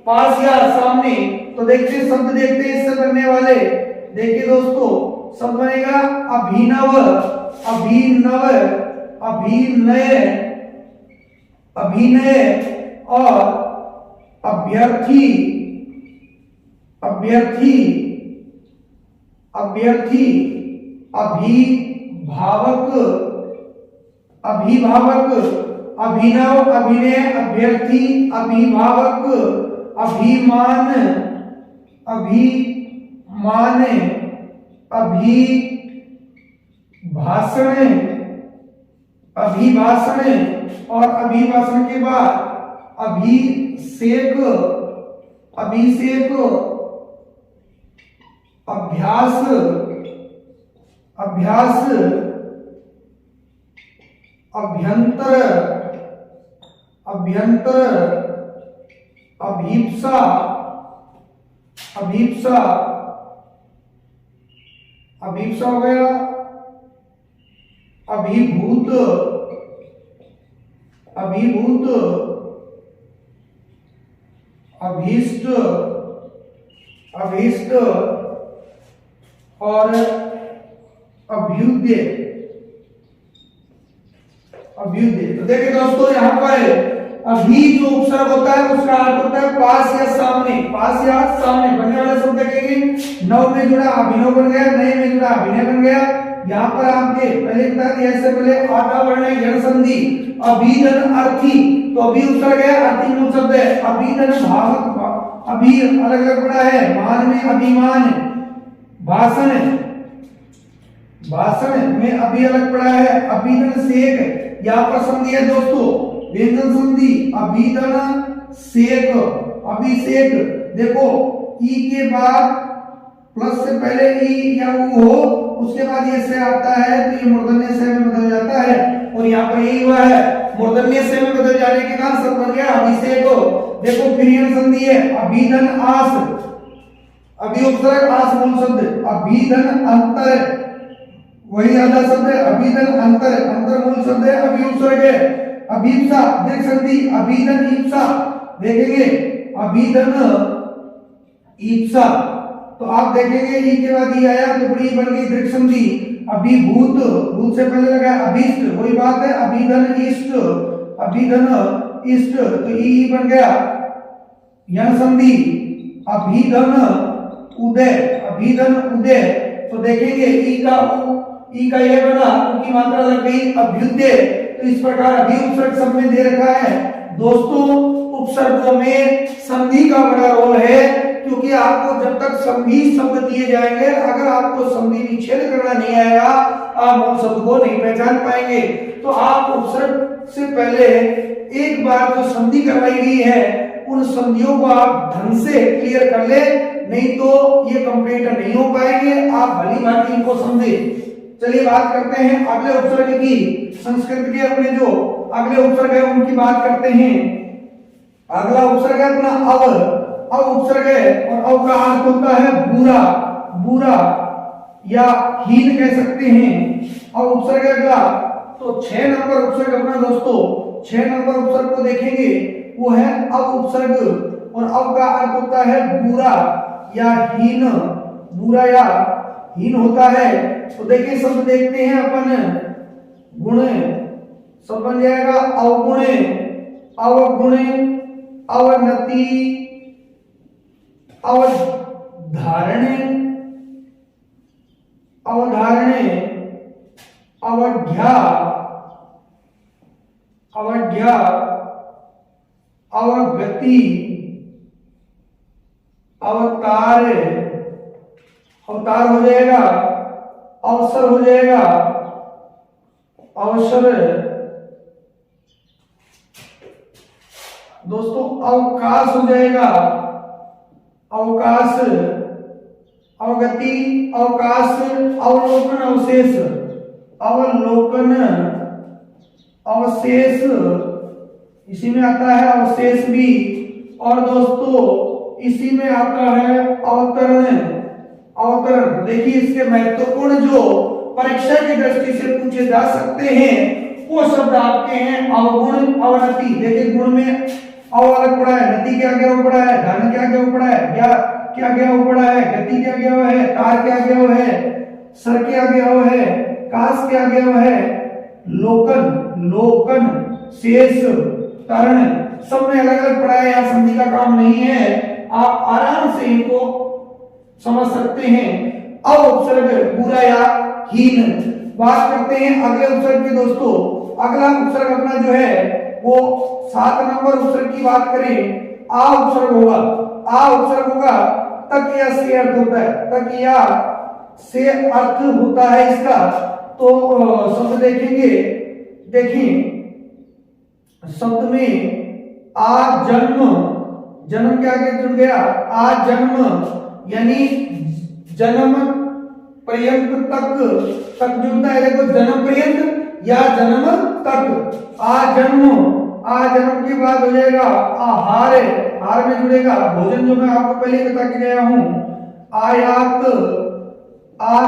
पास या सामने। तो देखते शब्द देखते हैं इससे बनने वाले। देखिए दोस्तों शब्द बनेगा अभिनव, अभिनव, अभिनय, अभिनय और अभ्यर्थी, अभ्यर्थी, अभ्यर्थी, अभिभावक, अभिभावक, अभिनव, अभिनय, अभ्यर्थी, अभिभावक, अभिमान, अभिमान, अभिभाषण, अभिभाषण, और अभिभाषण के बाद अभिषेक, अभिषेक, अभ्यास, अभ्यास, अभ्यंतर, अभ्यंतर, अभीप्सा, अभीप्सा, अभीप्सा हो गया, अभिभूत, अभिभूत, अभीष्ट, अभीष्ट, और अभ्युदय, अभ्युदय। तो देखिए दोस्तों, यहाँ पर अभी जो उपसर्ग होता है उसका अर्थ होता है पास या सामने, पास या सामने। बनने वाला शब्द देखेंगे, नव में जुड़ा अभिनव बन गया, नए में जुड़ा अभिनय बन गया। यहाँ पर आपके पहले बता दिया, इससे पहले आधा वर्ण है यण संधि, अभिधन अर्थी, तो अभी उपसर्ग है, अर्थी मूल शब्द है, अभिधन भावक, अभी अलग अलग बड़ा है, मान में अभिमान, भाषण, भाषण में अभी अलग पड़ा है, अभिधन सेक, यहाँ पर संधि है दोस्तों, व्यंजन संधि, अभिधन सेक, अभिषेक। देखो ई के बाद प्लस से पहले ई या ऊ हो, उसके बाद ये से आता है तो ये मूर्धन्य से में बदल जाता है, और यहाँ पर यही हुआ है, मूर्धन्य से में बदल जाने के कारण शब्द बन गया अभिषेक। देखो फिर यण संधि है, अभिधन आस, अभी उपसर्ग आस मूल शब्द, अभिधन अंतर, वही आधा शब्द है, अभिधन अंतर, अंतर मूल शब्द है, अभी उपसर्ग है, अभीप्सा दीर्घ संधि, अभिधन ईप्सा। देखेंगे अभिधन ईप्सा, तो आप देखेंगे ई के बाद ई आया तो बड़ी बन गई दीर्घ संधि, अभिभूत, भूत से पहले लगा अभीष्ट, वही बात है, अभिधन इष्ट, अभिधन इष्ट, तो ई बन गया यण संधि, अभिधन उदय, अभिधन उदय। तो देखेंगे ई का ये बना, उनकी मात्रा लग गई अभ्युदय। तो इस प्रकार अभी उपसर्ग सब में दे रखा है दोस्तों। उपसर्गों में संधि का बड़ा रोल है, क्योंकि आपको जब तक संधि शब्द दिए जाएंगे, अगर आपको संधि विच्छेद करना नहीं आएगा, आप उन शब्द को नहीं पहचान पाएंगे। तो आप उपसर्ग से पहले एक बार जो संधि करवाई गई है, उन संधियों को आप ढंग से क्लियर कर ले, नहीं तो ये कंप्लीट नहीं हो पाएंगे, आप भली भांति इनको समझे। चलिए बात करते हैं अगले उपसर्ग की, संस्कृत के अपने जो अगले उपसर्ग है उनकी बात करते हैं। अगला उपसर्ग है अपना अव उपसर्ग है, और अव का अर्थ होता है बुरा, बुरा या हीन कह सकते हैं। अव उपसर्ग अगला, तो 6 नंबर उपसर्ग अपना दोस्तों, 6 नंबर उपसर्ग को देखेंगे, वो है अव उपसर्ग, और अव का अर्थ होता है बुरा या हीन, बुरा या हीन होता है। तो देखिए शब्द देखते हैं अपन, गुण सब बन जाएगा अवगुण, अवगुण, अवनति, अवधारण, अवधारण, अवज्ञा, अवज्ञा, अवगति, अवतार, अवतार हो जाएगा, अवसर हो जाएगा, अवसर दोस्तों, अवकाश हो जाएगा, अवकाश, अवगति, अवकाश, अवलोकन, अवशेष, अवलोकन, अवशेष, इसी में आता है अवशेष भी। और दोस्तों इसी में आता है अवतरण, अवतरण। देखिए इसके महत्वपूर्ण जो परीक्षा की दृष्टि से पूछे जा सकते हैं वो शब्द आपके हैं अवगुण, अवनति। देखिए गुण में अव अलग पड़ा है, नति क्या गया हुआ पड़ा है, धन क्या गया हुआ पड़ा है, क्या क्या गया हुआ पड़ा है, गति क्या गया हुआ है, तार क्या गया हुआ है, सर क्या गया हुआ है, काश क्या गया हुआ है, लोकन, लोकन, शेष, तरण, सब में अलग अलग पड़ा है। यहाँ संधि का काम नहीं है, आप आराम से इनको समझ सकते हैं। अउपसर्ग बुरा या हीन। बात करते हैं अगले उपसर्ग की दोस्तों। अगला उपसर्ग अपना जो है वो 7 नंबर उपसर्ग की बात करें, आ उपसर्ग होगा। आ उपसर्ग होगा, तकिया से अर्थ होता है, तकिया से अर्थ होता है इसका। तो शब्द देखेंगे, देखिए शब्द में आ जन्म, जन्म के आगे जुड़ गया आ जन्म, यानी जन्म पर्यंत तक जुड़ता है। देखो जन्म पर्यंत या जन्म तक। आ जन्म के बाद हो जाएगा आहार, हार में जुड़ेगा भोजन, जो मैं आपको पहले बता के गया हूं। आयात, आ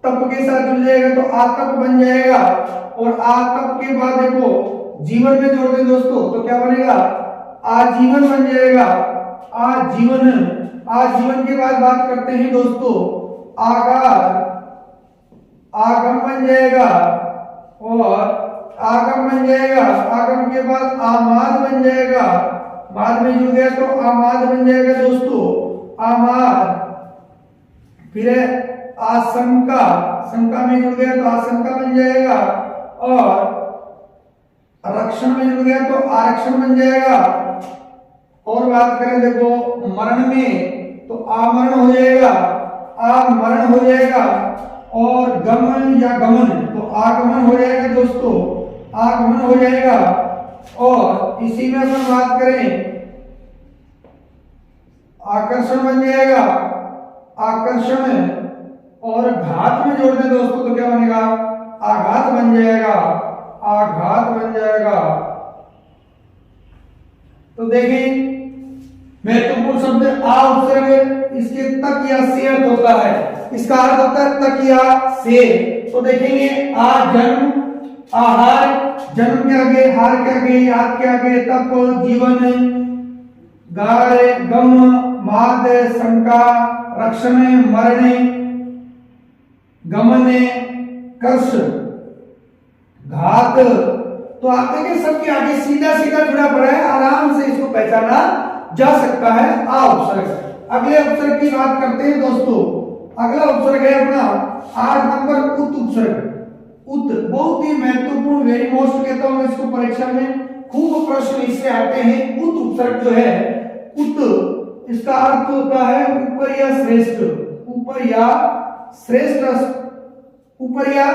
तप के साथ जुड़ जाएगा तो आतप बन जाएगा। और आतप के बाद देखो जीवन में जोड़ दें दोस्तों तो क्या बनेगा, आजीवन बन जाएगा। आजीवन, आजीवन के बाद बात करते हैं दोस्तों आगार, आगम बन जाएगा। और आगम बन जाएगा, आगम के बाद आमाद बन जाएगा, बाद में जुड़ गया तो आमाद बन जाएगा दोस्तों, आमाद। फिर आशंका, शंका में जुड़ गया तो आशंका बन जाएगा। और आरक्षण में जुड़ गया तो आरक्षण बन जाएगा। और बात करें देखो मरण में तो आमरण हो जाएगा, आमरण हो जाएगा। और गमन या गमन तो आगमन हो जाएगा दोस्तों, आगमन हो जाएगा। और इसी में अपन बात करें आकर्षण बन जाएगा, आकर्षण। और घात में जोड़ दें दोस्तों तो क्या बनेगा, आघात बन जाएगा, आघात बन जाएगा। तो देखिए महत्वपूर्ण शब्द आ उपसर्ग, इसके तक या से अर्थ होता है, इसका अर्थ होता है तक या से। तो देखेंगे आ जन्म, आहार, जन्म के आगे हार के आगे याद के आगे तप, जीवन, गार, गम, माद, शंका, रक्षण, मरण, गमन, कर्ष, घात। तो आप देखें सबके आगे सीधा सीधा जुड़ा पड़ा है, आराम से इसको पहचाना जा सकता है आ उपसर्ग। अगले उपसर्ग की बात करते हैं दोस्तों। अगला उपसर्ग है अपना 8 नंबर उत उपसर्ग। उत बहुत ही महत्वपूर्ण, वेरी मोस्ट कहता हूं इसको, परीक्षा में खूब प्रश्न इससे आते हैं। उत उपसर्ग जो है, उत इसका अर्थ होता है ऊपर या श्रेष्ठ, ऊपर या श्रेष्ठ, ऊपर या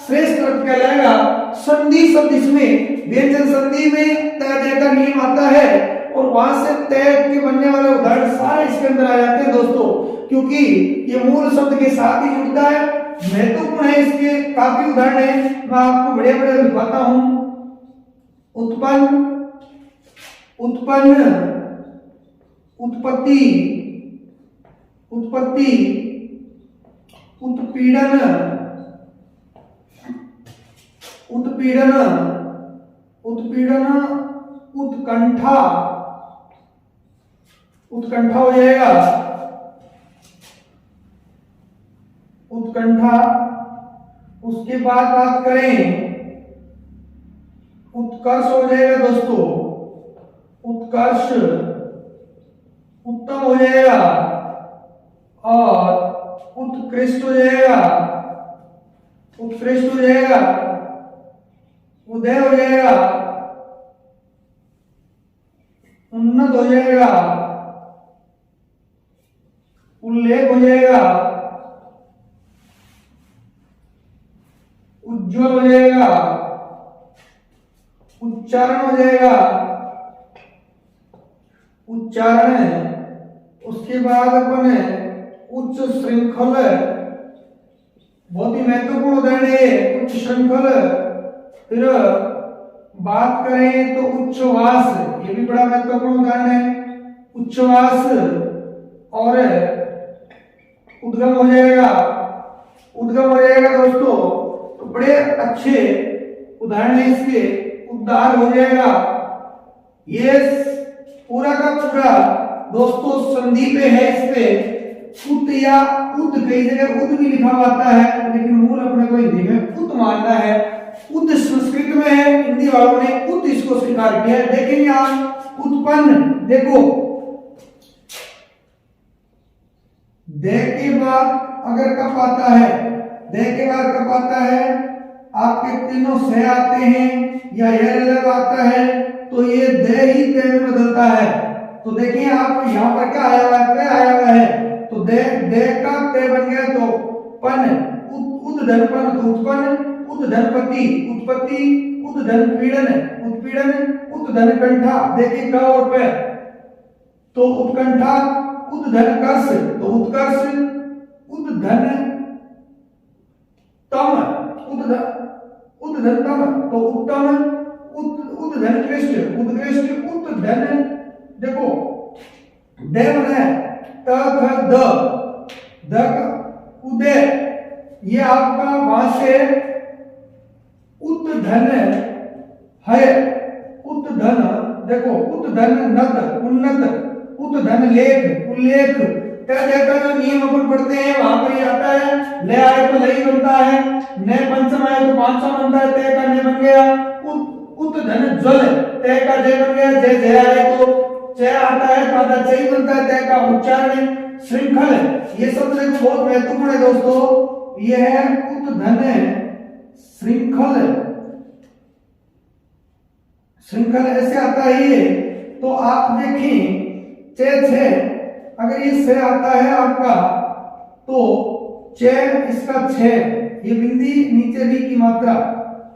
श्रेष्ठ अर्थ कहलाएगा। संधि शब्द इसमें व्यंजन संधि में तय का नियम आता है और वहां से तय के बनने वाले उदाहरण सारे इसके अंदर आ जाते हैं दोस्तों, क्योंकि ये मूल शब्द के साथ ही जुड़ता है। महत्वपूर्ण है, इसके काफी उदाहरण है, मैं आपको बढ़िया बढ़िया दिखाता हूं। उत्पन्न, उत्पन्न, उत्पत्ति, उत्पत्ति, उत्पीड़न, उत्पीड़न, उत्पीड़न, उत्कंठा, उत्कंठा हो जाएगा, उत्कंठा। उसके बाद बात करें उत्कर्ष हो जाएगा दोस्तों, उत्कर्ष, उत्तम हो जाएगा। और उत्कृष्ट हो जाएगा, उत्कृष्ट हो जाएगा, उदय हो जाएगा, उन्नत हो जाएगा, उल्लेख हो जाएगा, उज्ज्वल हो जाएगा, उच्चारण हो जाएगा, उच्चारण। उसके बाद अपन उच्च श्रृंखल, बहुत ही महत्वपूर्ण उदाहरण है उच्च श्रृंखल। फिर बात करें तो उच्छ्वास, ये भी बड़ा महत्वपूर्ण उदाहरण है, उच्छ्वास। और उद्गम हो जाएगा, उद्गम हो जाएगा दोस्तों। तो बड़े अच्छे उदाहरण है इसके, उद्धार हो जाएगा। ये पूरा का पूरा दोस्तों संधि पे है, इस पे उत या उद, कई जगह उद भी लिखा हुआ है, लेकिन मूल अपने को हिंदी में उत मानना है। उद संस्कृत में है, हिंदी वालों ने उत इसको स्वीकार किया है। देखेंगे आप उत्पन्न, देखो दे के बाद अगर कप आता है, दे के बाद कप आता है, आपके तीनों से आते हैं या ये अलग आता है, तो ये दे ही ते में बदलता है। तो देखिए आप यहाँ पर क्या आया हुआ है, पे आया हुआ है, तो दे का ते बन गया, तो पन उद्धन पन तो उत्पन्न, उद्धन पति उत्पत्ति, उद्धन पीड़न उत्पीड़न, उद्धन कंठा, देखिए क और पे, तो उत्कंठा, उद्धन कर्ष तो उत्कर्ष, उद्धन तम उद्धन तम तो उत्तम, उद्धन कृष्ण उत्कृष्ट, उद्धन देखो देव है त थ द उदय, ये आपका वहां से उद्धन है, उद्धन देखो उद्धन नत उन्नत, उद्धन लेख उल्लेख, का जो नियम अपन पढ़ते हैं वहां पर ही आता है। ले आए तो लई बनता है, ने पंचम आए तो पांचवा बनता है, ते का ने बन गया, उद्धन ज्वल, ते का जय बन गया, जय जय आए तो जय आता है, तो जय बनता है, ते का उच्चारण श्रृंखल, ये सब देखो बहुत महत्वपूर्ण है दोस्तों। ये है उद्धन श्रृंखल, श्रृंखल ऐसे आता है ये। तो आप देखें छे, अगर ये से आता है आपका, तो चे इसका छे, ये बिंदी नीचे री की मात्रा,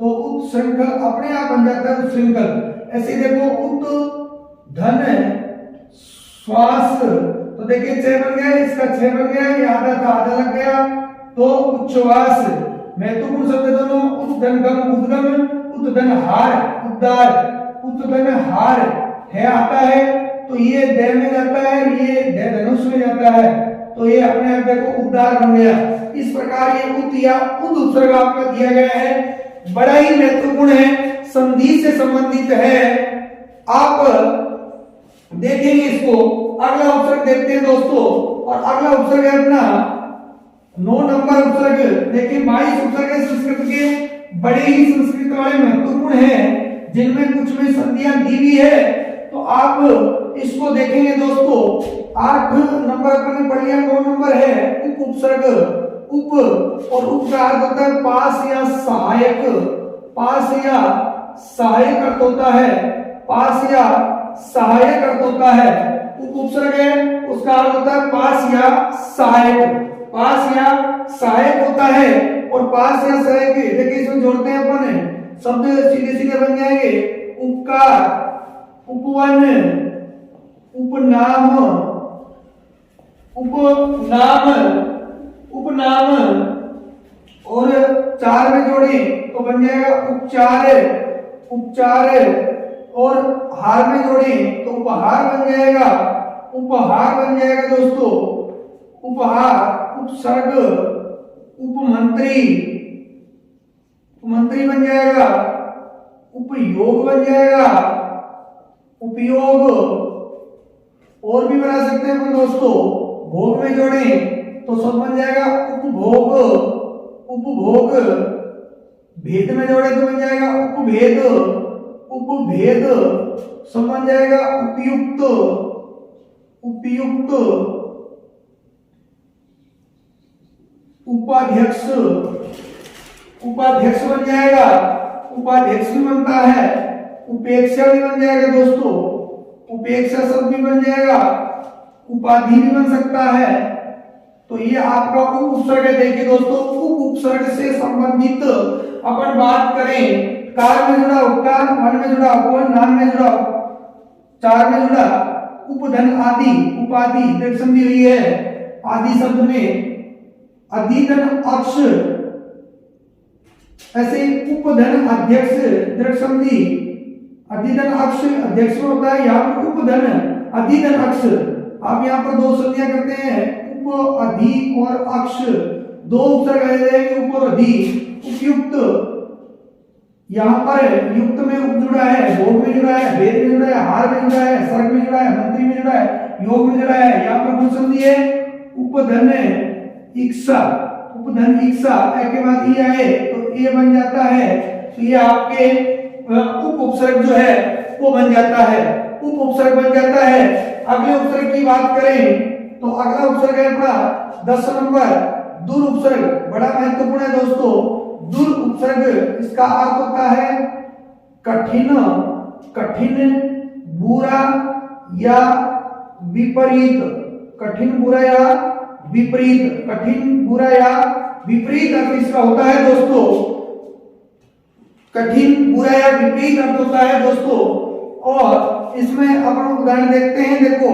तो उत श्रृंखल अपने आप बन जाता है श्रृंखल। ऐसे देखो उत धन श्वास, तो देखिए छे बन गया, इसका छे बन गया, ये आधा था आधा लग गया, तो उच्छ्वास महत्वपूर्ण शब्द दोनों, उद्धन गम उद्गम, उद्धन हार उद्धार, उद्धन हार है आता है, तो ये दे में जाता है, ये दे धनुष में जाता है, तो ये अपने आप देखो उद्धार बन गया। इस प्रकार ये उत या उद उपसर्ग आपका दिया गया है, बड़ा ही महत्वपूर्ण है, संधि से संबंधित है। आप देखेंगे इसको, अगला उपसर्ग देखते हैं दोस्तों, और अगला उपसर्ग है अपना 9 नंबर उपसर्ग। देखिए 22 उपसर्ग है संस्कृत के, बड़े ही संस्कृत वाले महत्वपूर्ण हैं, जिनमें कुछ में संधियां दी हुई है। तो आप इसको देखेंगे दोस्तों, 8 नंबर अपन ने पढ़ लिया, 9 नंबर है उप उपसर्ग, उप, और उप का अर्थ होता है पास या सहायक, पास या सहायक अर्थ होता है, पास या सहायक अर्थ होता है। उप उपसर्ग है, उसका अर्थ होता है पास या सहायक, पास या सहायक होता है। और पास या सहायक देखिए इसमें जोड़ते हैं अपन, शब्द सीधे सीधे बन जाएंगे, उपकार, उपवन, उपनाम, उपनाम, उपनाम, और 4 में जोड़े तो बन जाएगा उपचार, उपचार, और हार में जोड़े तो उपहार बन जाएगा, उपहार बन जाएगा दोस्तों, उपहार, उपसर्ग, उपमंत्री, उपमंत्री बन जाएगा, उपयोग बन जाएगा, उपयोग, और भी बना सकते हैं अपन दोस्तों। भोग में जोड़े तो सब बन जाएगा उपभोग, उपभोग, भेद में जोड़े तो बन जाएगा उपभेद, उपभेद, सब बन जाएगा उपयुक्त, उपयुक्त, उपाध्यक्ष, उपाध्यक्ष बन जाएगा, उपाध्यक्ष भी बनता है, उपेक्षा भी बन जाएगा दोस्तों, उपेक्षा शब्द भी बन जाएगा, उपाधि भी बन सकता है। तो ये आपका उप उपसर्ग है। देखिए दोस्तों, उप उपसर्ग से संबंधित अपन बात करें, कार में जुड़ा उपकार, वन में जुड़ा उपवन, नाम में जुड़ा, 4 में जुड़ा उपधन आदि, उपाधि देख संधि हुई है, आदि शब्द में अधिधन अक्ष, ऐसे उपधन अध्यक्ष दृढ़ संधि, अधिधन अक्ष अध्यक्ष में होता है, यहाँ पर उपधन अधिधन अक्ष। आप यहाँ पर 2 संधियां करते हैं, उप अधि और अक्ष, 2 उपसर्ग आ जाएंगे, उप और अधि। उपयुक्त, यहाँ पर युक्त में उप जुड़ा है, भोग में जुड़ा है, भेद में जुड़ा है, हार में जुड़ा है, सर्ग में जुड़ा है, मंत्री में जुड़ा है, योग में जुड़ा है। यहाँ पर कौन संधि है? उपधन इक्सा, उपधन इक्सा के बाद ये आए तो ये बन जाता है, तो ये आपके उप उपसर्ग जो है वो बन जाता है, उप उपसर्ग बन जाता है। अगले उपसर्ग की बात करें तो अगला उपसर्ग है अपना 10 नंबर दुर उपसर्ग बड़ा महत्वपूर्ण है दोस्तों। दुर उपसर्ग इसका अर्थ होता है कठिन, कठिन, बुरा या विपरीत। कठिन, बुरा या विपरीत, कठिन, बुरा या विपरीत अर्थ इसका होता है दोस्तों। कठिन, बुरा या विपरीत अर्थ होता है दोस्तों। और इसमें अपन उदाहरण देखते हैं। देखो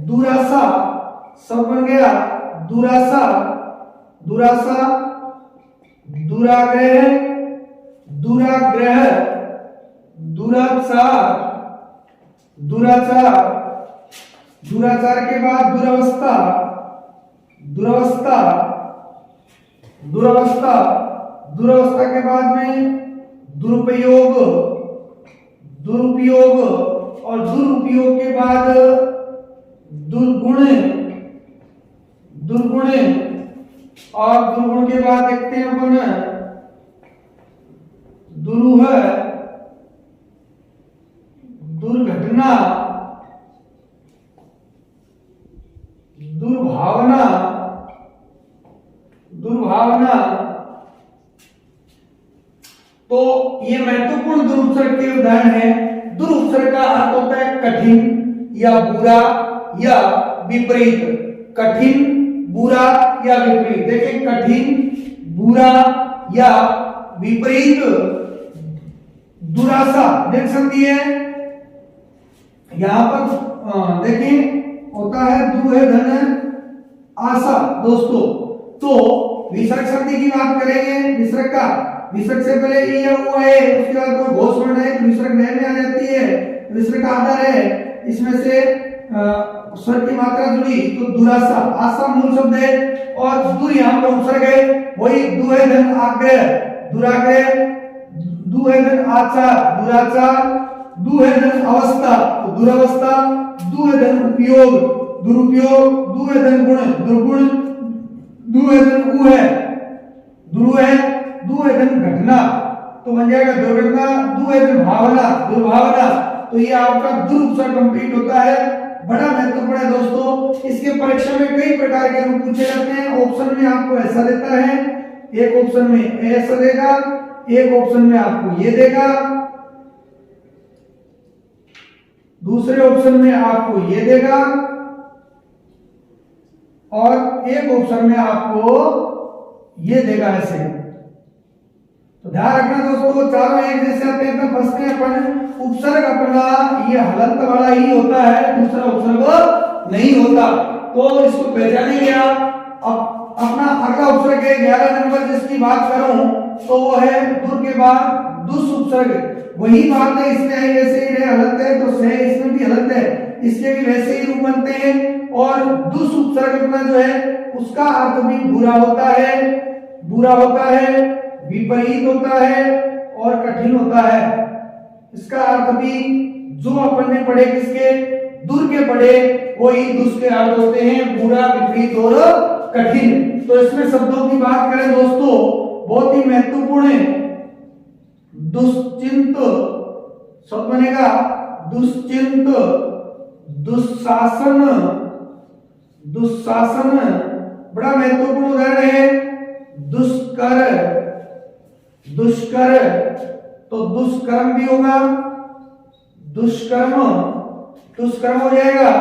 दुरासा सब बन गया, दुरासा, दुरासा, दुराग्रह, दुराग्रह, दुराचार, दुराचार, दुराचार के बाद दुरावस्था, दुरावस्था, दुरावस्था, दुरावस्था के बाद में दुरुपयोग, दुरुपयोग, और दुरुपयोग के बाद दुर्गुण, दुर्गुण, और दुर्गुण के बाद देखते हैं अपन दुरूह, दुर्घटना, दुर्भावना, दुर्भावना। तो ये महत्वपूर्ण दुरुपसर्ग के उदाहरण है। दुरुपसर्ग का अर्थ होता है कठिन या बुरा या विपरीत। कठिन, बुरा या विपरीत। देखिए कठिन, बुरा या विपरीत। दुरासा देख सकती है यहां पर, देखिए होता है दु है धन आशा दोस्तों। तो विसर्ग संधि की बात करेंगे। विसर्ग का, विसर्ग से पहले ई या ऊ है, उसके बाद कोई घोषवर्ण है तो विसर्ग नए में आ जाती है। विसर्ग का आधार है, इसमें से स्वर की मात्रा जुड़ी तो दुरासा, आशा मूल शब्द है और दुर यहाँ पर उपसर्ग है। वही दु है धन आग्रह, दुराग्रह, दु है धन आचार, दुराचार, दु है धन अवस्था तो दुरावस्था, दु है धन उपयोग, दुरुपयोग, दु है धन गुण, दुर्गुण, दु है धन उ है, दुरु है, दु है धन घटना तो बन जाएगा दुर्घटना, दु है धन भावना, दुर्भावना। तो ये आपका दुर उपसर्ग कंप्लीट होता है। बड़ा महत्वपूर्ण है दोस्तों। इसके परीक्षा में कई प्रकार के रूप पूछे जाते हैं। ऑप्शन में आपको ऐसा देता है, एक ऑप्शन में ऐसा देगा, एक ऑप्शन में आपको ये देगा, दूसरे ऑप्शन में आपको ये देगा और एक ऑप्शन में आपको ये देगा ऐसे। तो ध्यान रखना दोस्तों, चारों एक जैसे आते हैं तो फंसते हैं अपन। उपसर्ग अपना ये हलंत वाला ही होता है, दूसरा उपसर्ग नहीं होता। तो इसको पहचानेंगे आप। अब अपना अगला उपसर्ग है 11 नंबर जिसकी बात करूं तो वो है दुर के बाद दुस उपसर्ग। वही बात है, इसमें आई वैसे ही रहे हलंत है तो से इसमें भी हलंत है, इसके भी वैसे ही रूप बनते हैं। और दुस उपसर्ग अपना जो है उसका अर्थ भी बुरा होता है, बुरा होता है, विपरीत होता है और कठिन होता है। इसका अर्थ भी जो अपन ने पढ़े किसके, दुर के पढ़े, वही दुस के अर्थ होते हैं, बुरा, विपरीत और कठिन। तो इसमें शब्दों की बात करें दोस्तों, बहुत ही महत्वपूर्ण है। दुश्चिंत शब्द बनेगा, दुश्चिंत, दुशासन, दुशासन बड़ा महत्वपूर्ण उदाहरण है। दुष्कर, दुष्कर तो दुष्कर्म भी होगा, दुष्कर्म, दुष्कर्म हो जाएगा,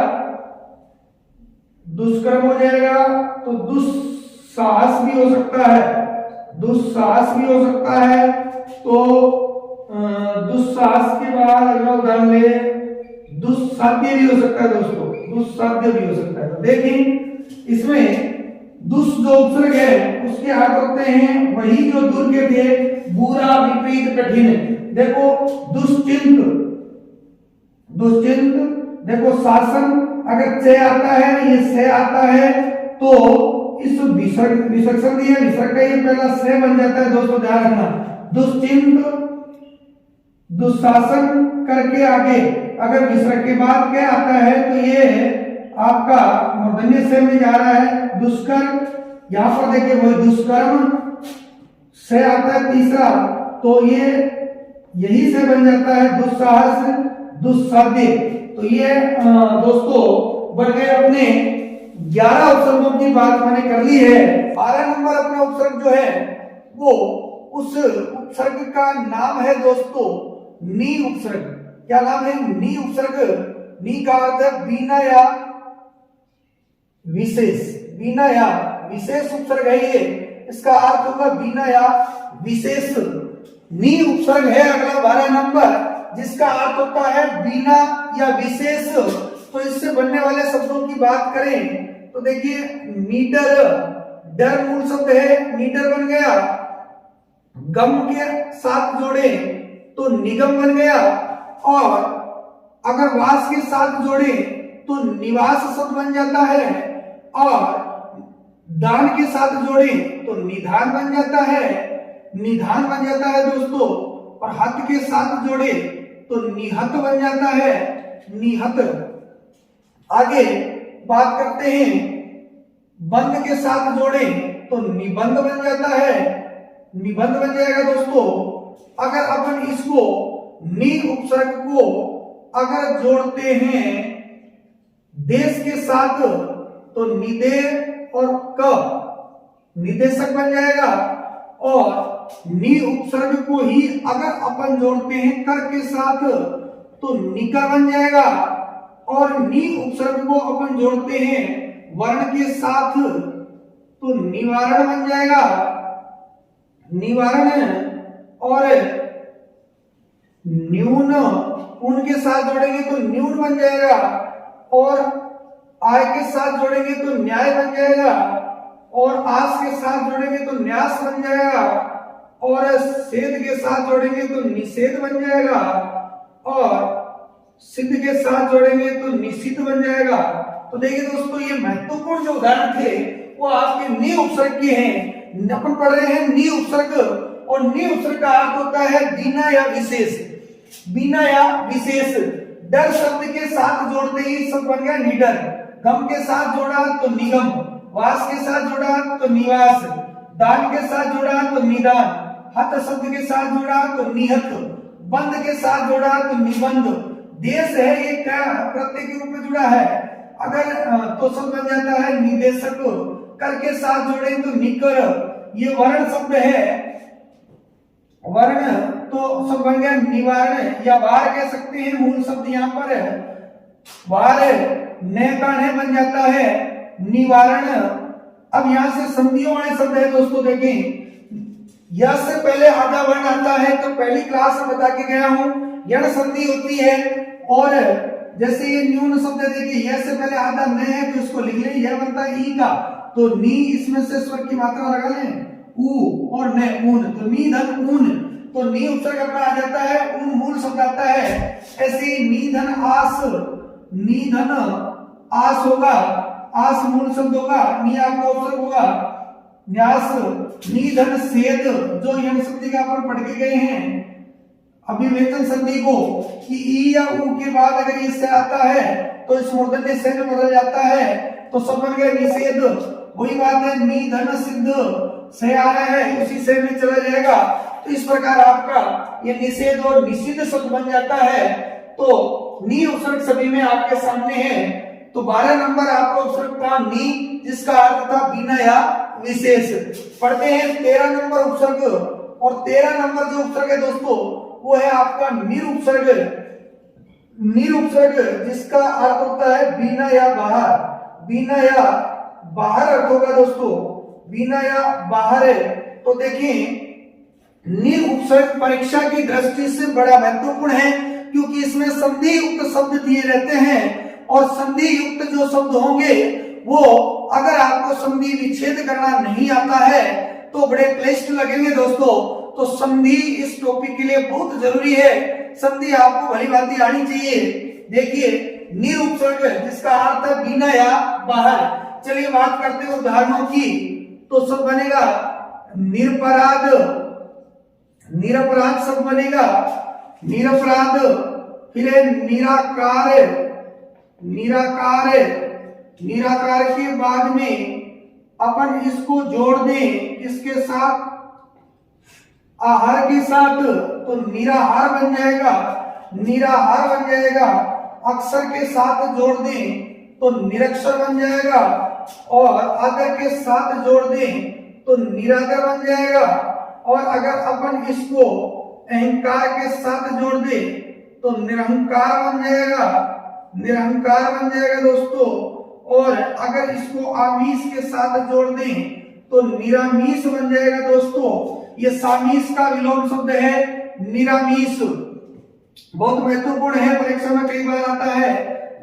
दुष्कर्म हो जाएगा। तो दुस्साहस भी हो सकता है, दुस्साहस भी हो सकता है। तो दुस्साहस के बाद अगला उदाहरण ले, दुस्साध्य भी हो सकता है दोस्तों, दुस्साध्य भी हो सकता है। तो देखिए इसमें दुस जो उपसर्ग है उसके अर्थ होते हैं वही जो दुर के थे, बुरा, विपरीत, कठिन। देखो दुश्चिंत, दुश्चिंत, देखो शासन अगर से आता है, ये से आता है तो इस विसर्ग, विसर्ग संधि है, विसर्ग का ये पहला से बन जाता है दोस्तों, ध्यान रखना। दुश्चिंत, दुशासन करके आगे अगर विसर्ग के बाद क्या आता है तो ये आपका मूर्धन्य से में जा रहा है। दुष्कर्म, यहां पर देखिए वही दुष्कर्म से आता है तीसरा, तो ये यही से बन जाता है दुस्साहस, दुस्साध्य। तो ये दोस्तों बन गए अपने 11 उपसर्गों की बात मैंने कर ली है। 12 नंबर अपना उपसर्ग जो है वो उस उपसर्ग का नाम है दोस्तों नी उपसर्ग। क्या नाम है? नी उपसर्ग। नी का अर्थ है बिना या विशेष। बिना या विशेष उपसर्ग है ये, इसका अर्थ होगा बिना या विशेष। नी उपसर्ग है अगला 12 नंबर, जिसका अर्थ होता है बिना या विशेष। तो इससे बनने वाले शब्दों की बात करें तो देखिए मीटर, डर मूल शब्द है, मीटर बन गया। गम के साथ जोड़े तो निगम बन गया, और अगर वास के साथ जोड़े तो निवास शब्द बन जाता है, और दान के साथ जोड़े तो निधान बन जाता है, निधान बन जाता है दोस्तों। और हत के साथ जोड़े तो निहत बन जाता है, निहत। आगे बात करते हैं, बंद के साथ जोड़े तो निबंध बन जाता है, निबंध बन जाएगा दोस्तों। अगर अपन इसको नी उपसर्ग को अगर जोड़ते हैं देश के साथ तो निदे और क निदेशक बन जाएगा, और नी उपसर्ग को ही अगर अपन जोड़ते हैं कर के साथ तो निका बन जाएगा, और नी उपसर्ग को अपन जोड़ते हैं वर्ण के साथ तो निवारण बन जाएगा, निवारण। और न्यून उनके साथ जोड़ेंगे तो न्यून बन जाएगा, और आय के साथ जोड़ेंगे तो न्याय बन जाएगा, और आस के साथ जोड़ेंगे तो न्यास बन जाएगा, और सेध के साथ जोड़ेंगे तो निषेध बन जाएगा, और सिद्ध के साथ जोड़ेंगे तो निश्चित बन जाएगा। तो देखिए दोस्तों ये महत्वपूर्ण जो उदाहरण थे वो आपके नी उपसर्ग के हैं। अपन पढ़ रहे हैं नी उपसर्ग, और नी उपसर्ग का अर्थ होता है बिना या विशेष। बिना या विशेष। डर शब्द के साथ जोड़ते ही शब्द बन गया निडर, गम के साथ जोड़ा तो निगम, वास के साथ जोड़ा तो निवास, दान के साथ जोड़ा तो निदान, हत शब्द के साथ जोड़ा तो निहत, बंद के साथ जोड़ा तो निबंध। देश है ये क्या प्रत्यय के रूप में जुड़ा है, अगर तो शब्द बन जाता है निदेशक। कर के साथ जोड़े तो निकर। ये वर्ण शब्द है, वर्ण तो शब्द बन गया निवारण या वार कह सकते हैं, मूल शब्द यहाँ पर वार न का न बन जाता है निवारण। अब यहाँ से संधियों वाले शब्द है दोस्तों, देखें यह से पहले आधा वर्ण आता है, तो पहली क्लास में बता के गया हूं यण संधि होती है। और जैसे ये न्यून शब्द देखिए यह से पहले आधा न है तो इसको लिख लें, यह बनता है ई का, तो नी इसमें से स्वर की मात्रा लगा लें ऊ और न ऊन, तो नी धन ऊन, तो नी उपसर्ग अपना आ जाता है, ऊन मूल शब्द आता है। ऐसे नी धन आस, नी धन आस होगा, आस मूल शब्द होगा, नी आपका उपसर्ग होगा, न्यास। नी धन सेद जो यण संधि का अपन पढ़ के गए हैं अभिव्यंजन संधि को, कि ई या ऊ के बाद अगर इससे आता है तो इस मूर्धन्य से में बदल जाता है, तो सब बन गया निषेध। वही बात है नी धन सिद्ध से आ रहा है उसी से में चला जाएगा, तो इस प्रकार आपका ये निषेध और निषिद्ध शब्द बन जाता है। तो नी उपसर्ग सभी में आपके सामने है। तो 12 नंबर आपका उपसर्ग था नी, जिसका अर्थ था बिना या विशेष। पढ़ते हैं 13 नंबर उपसर्ग, और 13 नंबर जो उपसर्ग है दोस्तों वो है आपका निरुपसर्ग। निरुपसर्ग जिसका अर्थ होता है बिना या बाहर, बिना या बाहर अर्थ होगा दोस्तों, बिना या बाहर है। तो देखिए निरुपसर्ग परीक्षा की दृष्टि से बड़ा महत्वपूर्ण है, क्योंकि इसमें संधि युक्त शब्द दिए रहते हैं, और संधि युक्त जो शब्द होंगे वो अगर आपको संधि विच्छेद करना नहीं आता है तो बड़े क्लिष्ट लगेंगे दोस्तों। तो संधि इस टॉपिक के लिए बहुत जरूरी है, संधि आपको भली भांति आनी चाहिए। देखिए निरुपसर्ग जिसका अर्थ है बिना या बाहर। चलिए बात करते हैं उदाहरणों की, तो सब बनेगा निरपराध, निरपराध सब बनेगा निरपराध, फिर निराकार, निराकार, निराकार के बाद में अपन इसको जोड़ दें किसके साथ, आहार के साथ, तो निराहार बन जाएगा, निराहार बन जाएगा। अक्षर के साथ जोड़ दें तो निरक्षर बन जाएगा, और अगर के साथ जोड़ दें तो निरादर बन जाएगा, और अगर अपन इसको अहंकार के साथ जोड़ दें तो निरहंकार बन जाएगा, निरहंकार बन जाएगा दोस्तों। और अगर इसको आमीष के साथ जोड़ दें तो निरामीष बन जाएगा दोस्तों। ये सामीष का विलोम शब्द है निरामीष, बहुत महत्वपूर्ण है, परीक्षा में कई बार आता है।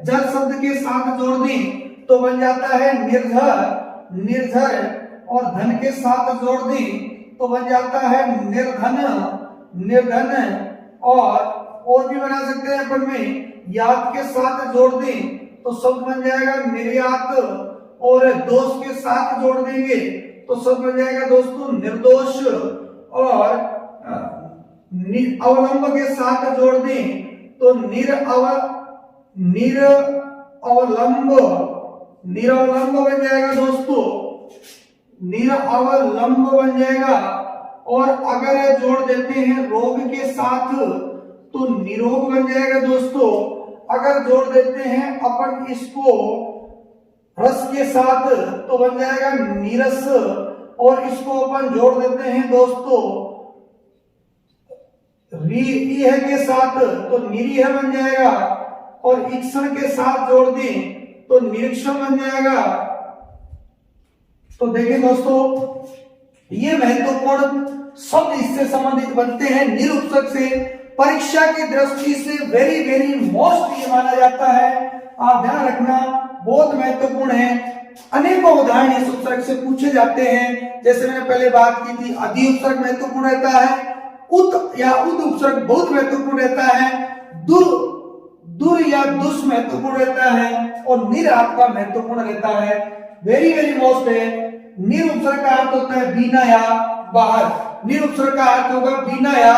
जल शब्द के साथ जोड़ दें तो बन जाता है निर्धर, निर्धर, और धन के साथ जोड़ दें तो बन जाता है निर्धन, निर्धन, और भी बना सकते हैं अपन में। याद के साथ जोड़ दें तो शब्द बन जाएगा निर्यात, और दोष के साथ जोड़ देंगे तो शब्द बन जाएगा दोस्तों निर्दोष, और अवलंब के साथ जोड़ दें तो निरअवलंब बन जाएगा दोस्तों, निरअवलंब बन जाएगा। और अगर जोड़ देते हैं रोग के साथ तो निरोग बन जाएगा दोस्तों। अगर जोड़ देते हैं अपन इसको रस के साथ तो बन जाएगा नीरस, और इसको अपन जोड़ देते हैं दोस्तों रीह के साथ तो निरीह बन जाएगा, और इक्षण के साथ जोड़ दें तो निरीक्षण बन जाएगा। तो देखिए दोस्तों, ये महत्वपूर्ण शब्द इससे संबंधित बनते हैं निरुपसर्ग से। परीक्षा की दृष्टि से वेरी वेरी मोस्ट ये माना जाता है, आप ध्यान रखना, बहुत महत्वपूर्ण है। अनेकों उदाहरण इस उपसर्ग से पूछे जाते हैं। जैसे मैंने पहले बात की थी, अधि उपसर्ग महत्वपूर्ण रहता है, उत या उद उपसर्ग बहुत महत्वपूर्ण रहता है, दुर या दुस महत्वपूर्ण रहता है, और निर आपका महत्वपूर्ण रहता है, वेरी वेरी मोस्ट है। निर उपसर्ग का अर्थ होता है बिना या बाहर, निर उपसर्ग का अर्थ होगा बिना या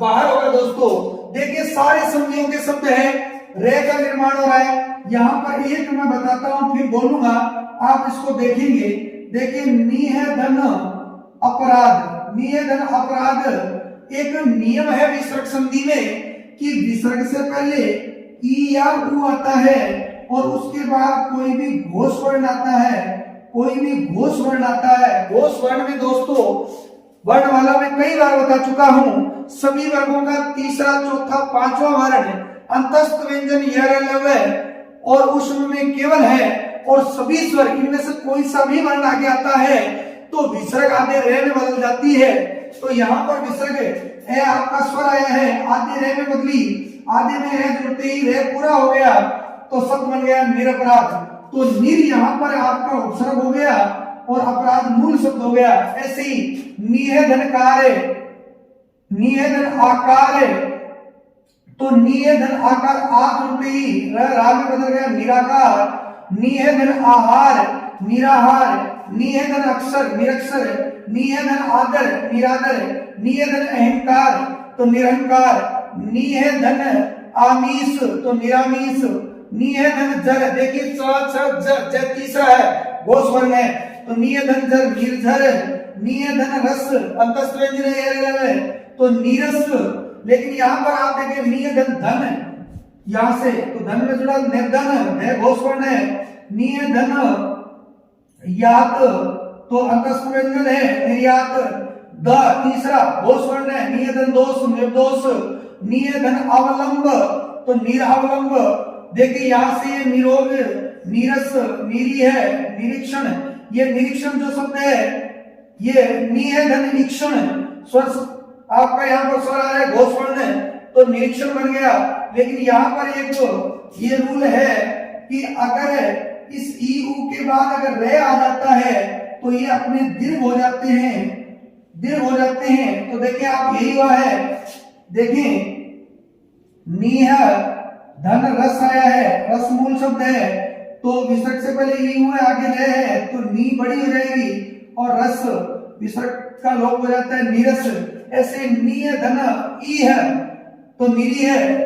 बाहर होगा दोस्तों। देखिए सारे संधियों के शब्द है, रे का निर्माण हो रहा है। यहाँ पर एक मैं बताता हूं फिर बोलूंगा, आप इसको देखेंगे। देखिए निधन अपराध, निधन अपराध एक नियम है विसर्ग संधि में कि विसर्ग से पहले ई या उ आता है, और उसके बाद कोई भी घोष वर्ण आता है, कोई भी घोष वर्ण आता है। घोष वर्ण में दोस्तों वर्ण वाला मैं कई बार बता चुका हूं, सभी वर्गों का तीसरा, चौथा, पांचवा वर्ण अंतस्थ व्यंजन यह है, और उसमें में केवल है, और सभी स्वर इनमें से कोई सा भी वर्ण आगे आता है तो विसर्ग आधे रे में बदल जाती है। तो यहाँ पर विसर्ग ए आपका स्वर आया है, आधे रे में बदली, आधे में है जुड़ते ही रे पूरा हो गया तो शब्द बन गया निरपराध। तो निर यहाँ पर आपका उपसर्ग हो गया और अपराध मूल शब्द हो गया। ऐसे ही निहेधन कार्य, निहेधन आकार, तो निहेधन आकार आ जुड़ते ही रा में बदल गया निराकार। निहेधन आहार, निराहार। निहेधन अक्षर, निरक्षर। निहेधन आदर, निरादर। निहेधन अहंकार तो निरहंकार। निहेधन आमीष तो निरामीष। निहेधन जर, देखिए ज तीसरा है, घोष वर्ण है, तो निहेधन जर निर्झर। निहेधन रस, अंतस्थ व्यंजन है तो नीरस। लेकिन यहाँ पर आप देखें निहेधन धन, यहां से तो धन में जुड़ा निर्धन है, घोष वर्ण है। निहेधन यात तो अंतस्थ व्यंजन है, निर्यात। द तीसरा घोष वर्ण है। निहेधन दोष, निर्दोष। निहेधन अवलंब तो निरावलंब। देखिए यहां से ये निरोग, नीरस, नीरी है, निरीक्षण। ये निरीक्षण जो शब्द है ये निहेधन निरीक्षण स्वर आपका यहाँ पर स्वर आ रहा है, घोष वर्ण है तो निरीक्षण बन गया। लेकिन यहाँ पर एक ये रूल है कि अगर इस ई उ के बाद अगर रे आ जाता है तो ये अपने दीर्घ हो जाते हैं, दीर्घ हो जाते हैं। तो देखिए आप यही हुआ है, देखिए नीह धन रस आया है, रस मूल शब्द है तो विसर्ग से पहले ई हुए आगे रे है तो नी बड़ी हो जाएगी और रस विसर्ग का लोप हो जाता है नीरस। ऐसे नीय धन ई है तो निरी है।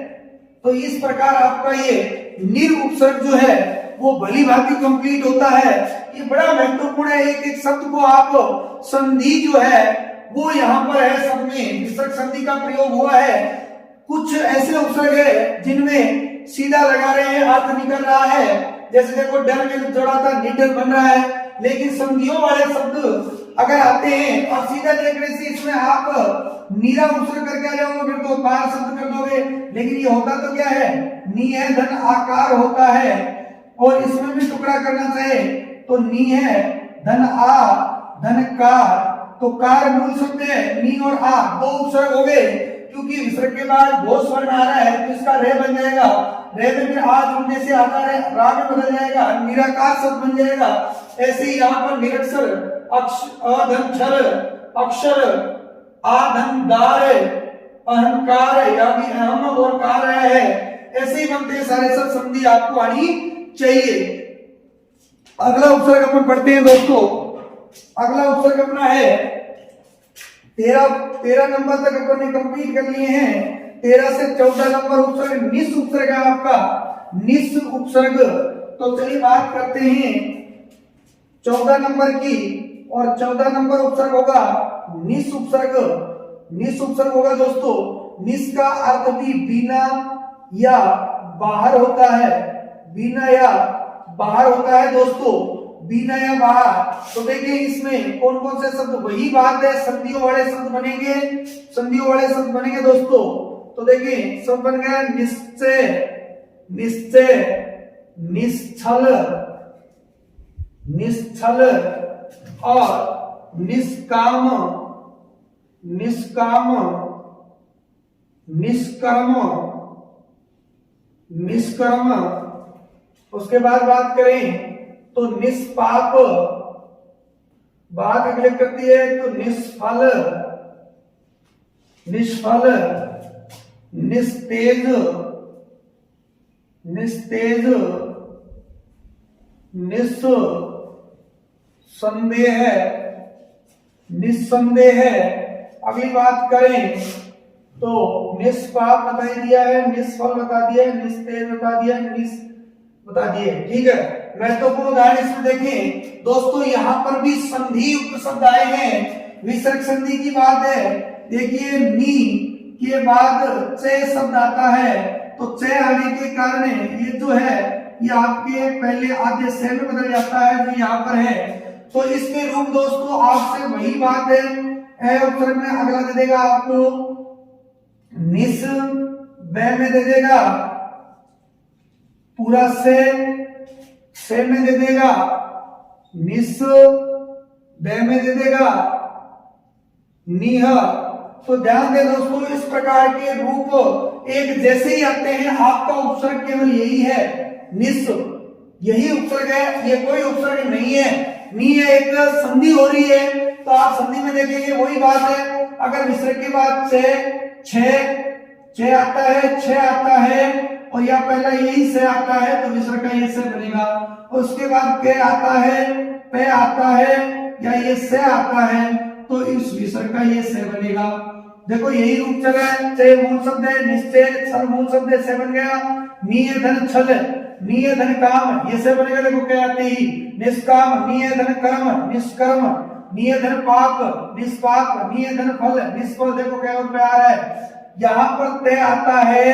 तो इस प्रकार आपका ये निर उपसर्ग जो है वो भली भांति कंप्लीट होता है। ये बड़ा महत्वपूर्ण है, एक एक शब्द को आप संधि जो है वो यहाँ पर है, सब में विसर्ग संधि का प्रयोग हुआ है। कुछ ऐसे उपसर्ग है जिनमें सीधा लगा रहे हैं, अर्थ निकल रहा है। जैसे देखो डर में जोड़ा था निडर बन रहा है। लेकिन संधियों वाले शब्द अगर आते हैं और सीधा देखने से इसमें आप नीरा उपसर्ग करके आ जाओगे, फिर तो कार शब्द कर दोगे। लेकिन ये होता तो क्या है, नी है धन आकार होता है, और इसमें भी टुकड़ा करना चाहिए। तो नी है धन आ धन कार, तो कार मूल शब्द है, नी और आ दो उपसर्ग हो गए। क्योंकि विसर्ग के बाद घोष वर्ण आ रहा है तो इसका रे बन जाएगा, रे में फिर आ जुड़ने से आकार है, रा में बदल जाएगा, निराकार शब्द बन जाएगा। ऐसे ही यहाँ पर निरक्षर अधन छर अक्षर आधन दार अहंकार या भी अहम और कार है। ऐसे ही बनते सारे सब संधि आपको आनी चाहिए। अगला उपसर्ग अपन पढ़ते हैं दोस्तों। अगला उपसर्ग अपना है 13 नंबर तक अपन ने कंप्लीट कर लिए हैं। 13 से 14 नंबर उपसर्ग निस उपसर्ग है आपका, निस उपसर्ग। तो चलिए बात करते हैं 14 नंबर की, और 14 नंबर उपसर्ग होगा निस उपसर्ग। निस उपसर्ग होगा दोस्तों, निस का अर्थ भी बिना या बाहर होता है, बिना या बाहर होता है दोस्तों, बिना या बाहर। तो देखिए इसमें कौन कौन से शब्द, वही बात है, संधियों वाले शब्द बनेंगे, संधियों वाले शब्द बनेंगे दोस्तों। तो देखिए सब बन गया निश्चय, निश्चय, निश्चल, निश्चल और निष्काम, निष्काम, निष्कर्म, निष्कर्म। उसके बाद बात करें तो निष्पाप, बात अगले करती है तो निष्फल, निष्फल, निस्तेज, निस्तेज, निस्संदेह, निस्संदेह। अगली बात करें तो निष्पाप बता दिया है, निष्फल बता दिया है, निस्तेज बता दिया है, निस बता दिए। ठीक है, महत्वपूर्ण उदाहरण इसमें देखें दोस्तों। यहाँ पर भी संधि युक्त शब्द आए हैं, विसर्ग संधि की बात है। देखिए नी के बाद चे शब्द आता है, तो चे आने के कारण ये जो है ये आपके पहले आधे से में बदल जाता है जो यहाँ पर है। तो इसके रूप दोस्तों आपसे वही बात है, उपसर्ग में अगला दे देगा आपको निस, बै में दे देगा पूरा से में दे देगा निस, बे में दे देगा निह। तो ध्यान दें दोस्तों, इस प्रकार के रूप एक जैसे ही आते हैं। आपका उपसर्ग केवल यही है, निस, यही उपसर्ग है, ये कोई उपसर्ग नहीं है। नी है, एक संधि हो रही है, तो आप संधि में देखेंगे वही बात है। अगर विसर्ग के बाद छे आता है, छह आता है, और या पहला यही से आता है तो विसर्ग का ये से बनेगा। और उसके बाद के आता है, पे आता है, या ये से आता है तो इस विसर्ग का ये से बनेगा। देखो यही रूप चला है, चे मूल शब्द है, निश्चय, छल मूल शब्द है, से बन गया। नीय धन छल, नीय धन काम, ये से बनेगा। देखो क्या आते ही निष्काम, नीय धन कर्म, निष्कर्म, नीय धन पाप, निष्पाप, नीय धन फल, निष्फल। देखो क्या पे आ रहा है, यहाँ पर ते आता है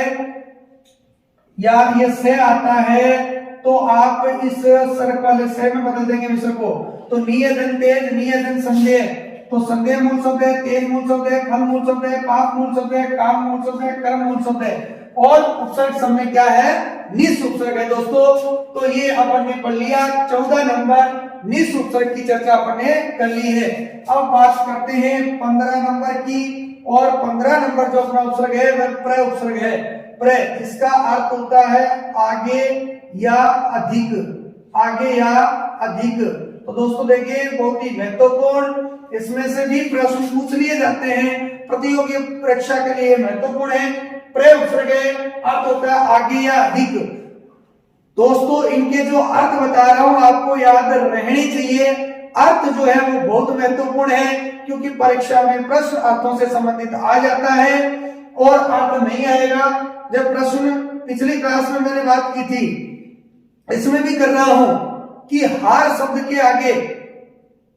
या ये से आता है, तो आप इस सर्कल से में बदल देंगे विसर्ग को। तो नीय धन तेज, नीय धन संदेह, तो संदेह मूल शब्द है, तेज मूल शब्द है, फल मूल शब्द है, पाप मूल शब्द है, काम मूल शब्द है, कर्म मूल शब्द है, और उपसर्ग सब में क्या है, निस उपसर्ग है दोस्तों। तो ये अपन ने पढ़ लिया 14 नंबर निस उपसर्ग की चर्चा अपन ने कर ली है। अब बात करते हैं 15 नंबर की, और 15 नंबर जो अपना उपसर्ग है वह प्र उपसर्ग है। प्र, इसका अर्थ होता है आगे या अधिक, आगे या अधिक। तो दोस्तों देखिए बहुत ही महत्वपूर्ण, इसमें से भी प्रश्न पूछ लिए जाते हैं, प्रतियोगी परीक्षा के लिए महत्वपूर्ण है। प्र उपसर्ग है, अर्थ होता है आगे या अधिक। दोस्तों इनके जो अर्थ बता रहा हूं आपको याद रहनी चाहिए। अर्थ जो है वो बहुत महत्वपूर्ण है, क्योंकि परीक्षा में प्रश्न अर्थों से संबंधित आ जाता है, और अर्थ नहीं आएगा। जब प्रश्न पिछली क्लास में मैंने बात की थी, इसमें भी कर रहा हूं कि हार शब्द के आगे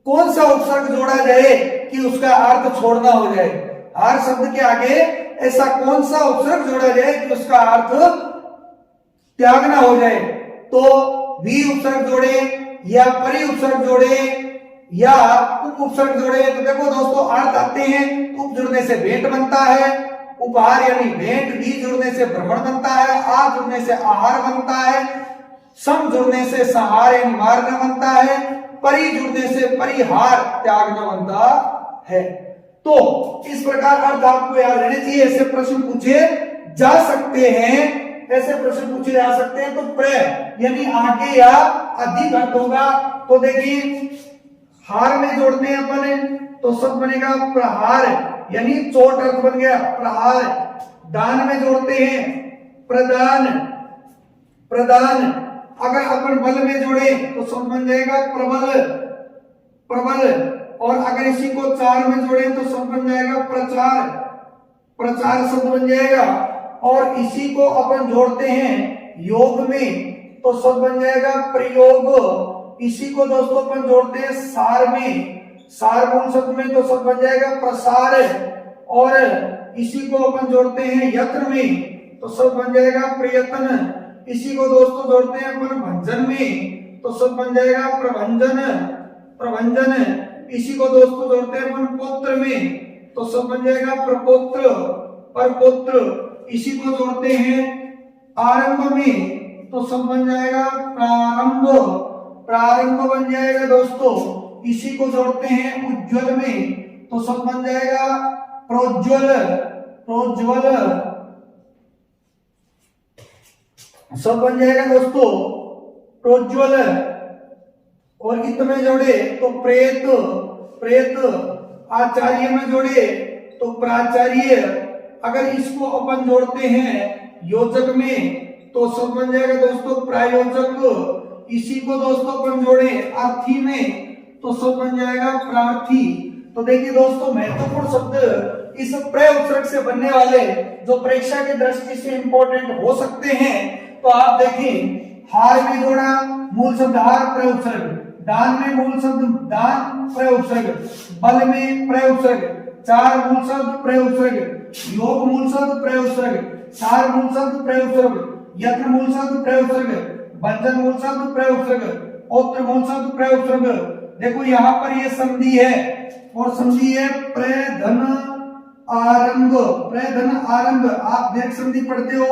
कौन सा उपसर्ग जोड़ा जाए कि उसका अर्थ छोड़ना हो जाए। हार शब्द के आगे ऐसा कौन सा उपसर्ग जोड़ा जाए कि उसका अर्थ त्यागना हो जाए तो वी उपसर्ग जोड़े या परि उपसर्ग जोड़े या उप उपसर्ग जोड़े। तो देखो दोस्तों अर्थ आते हैं, उप जुड़ने से भेंट बनता है, उपहार यानी भेंट, वी जुड़ने से भ्रमण बनता है, आ जुड़ने से आहार बनता है, सम जुड़ने से सहार यानी मारना बनता है, परि जुड़ने से परिहार त्यागना बनता है। तो इस प्रकार अर्थ आपको याद रहने चाहिए। ऐसे प्रश्न पूछे जा सकते हैं, ऐसे प्रश्न पूछे जा सकते हैं। तो प्र यानी आगे या अधिक अर्थ होगा। तो देखिए हार में जोड़ते हैं अपन तो शब्द बनेगा प्रहार यानी चोट अर्थ बन गया प्रहार। दान में जोड़ते हैं प्रदान, प्रदान। अगर अपन बल में जोड़े तो शब्द बन जाएगा प्रबल, प्रबल। और अगर इसी को चार में जोड़े तो शब्द बन जाएगा प्रचार, प्रचार शब्द बन जाएगा। और इसी को अपन जोड़ते हैं योग में तो शब्द बन जाएगा प्रयोग। इसी को दोस्तों अपन जोड़ते हैं सार में, सार मूल शब्द में तो शब्द बन जाएगा प्रसार। और इसी को अपन जोड़ते हैं यत्न में तो शब्द बन जाएगा प्रयत्न। इसी को दोस्तों जोड़ते हैं अपन भंजन में तो शब्द बन जाएगा प्रभंजन, प्रभंजन। इसी को दोस्तों जोड़ते हैं अपन पुत्र में तो शब्द बन जाएगा प्रपुत्र, परपुत्र। इसी को जोड़ते हैं आरंभ में तो शब्द बन जाएगा प्रारंभ, प्रारंभ बन जाएगा दोस्तों। इसी को जोड़ते हैं उज्ज्वल में तो शब्द बन जाएगा प्रोज्वल, प्रोज्वल शब्द बन जाएगा दोस्तों प्रोज्वल। और इत में जोड़े तो प्रेत, प्रेत। आचार्य में जोड़े तो प्राचार्य। अगर इसको अपन जोड़ते हैं योजक में तो शब्द बन जाएगा दोस्तों प्रायोजक। इसी को दोस्तों अपन जोड़े अर्थी में तो शब्द बन जाएगा प्रार्थी। तो देखिए दोस्तों महत्वपूर्ण शब्द इस प्र उपसर्ग से बनने वाले जो परीक्षा की दृष्टि से इंपॉर्टेंट हो सकते हैं। तो आप देखें हार में जोड़ा मूल शब्द हार प्र उपसर्ग, दान में मूल शब्द दान प्र उपसर्ग, बल में प्र उपसर्ग, चार मूल शब्द प्र उपसर्ग, योग मूल शब्द प्र उपसर्ग, सार मूल शब्द प्र उपसर्ग, यत्न मूल शब्द प्र उपसर्ग, भंजन मूल शब्द प्र उपसर्ग, औत्र मूल शब्द प्र उपसर्ग। देखो यहाँ पर ये संधि है और संधि है प्रधन आरंभ, प्रधन आरंभ। आप देख संधि पढ़ते हो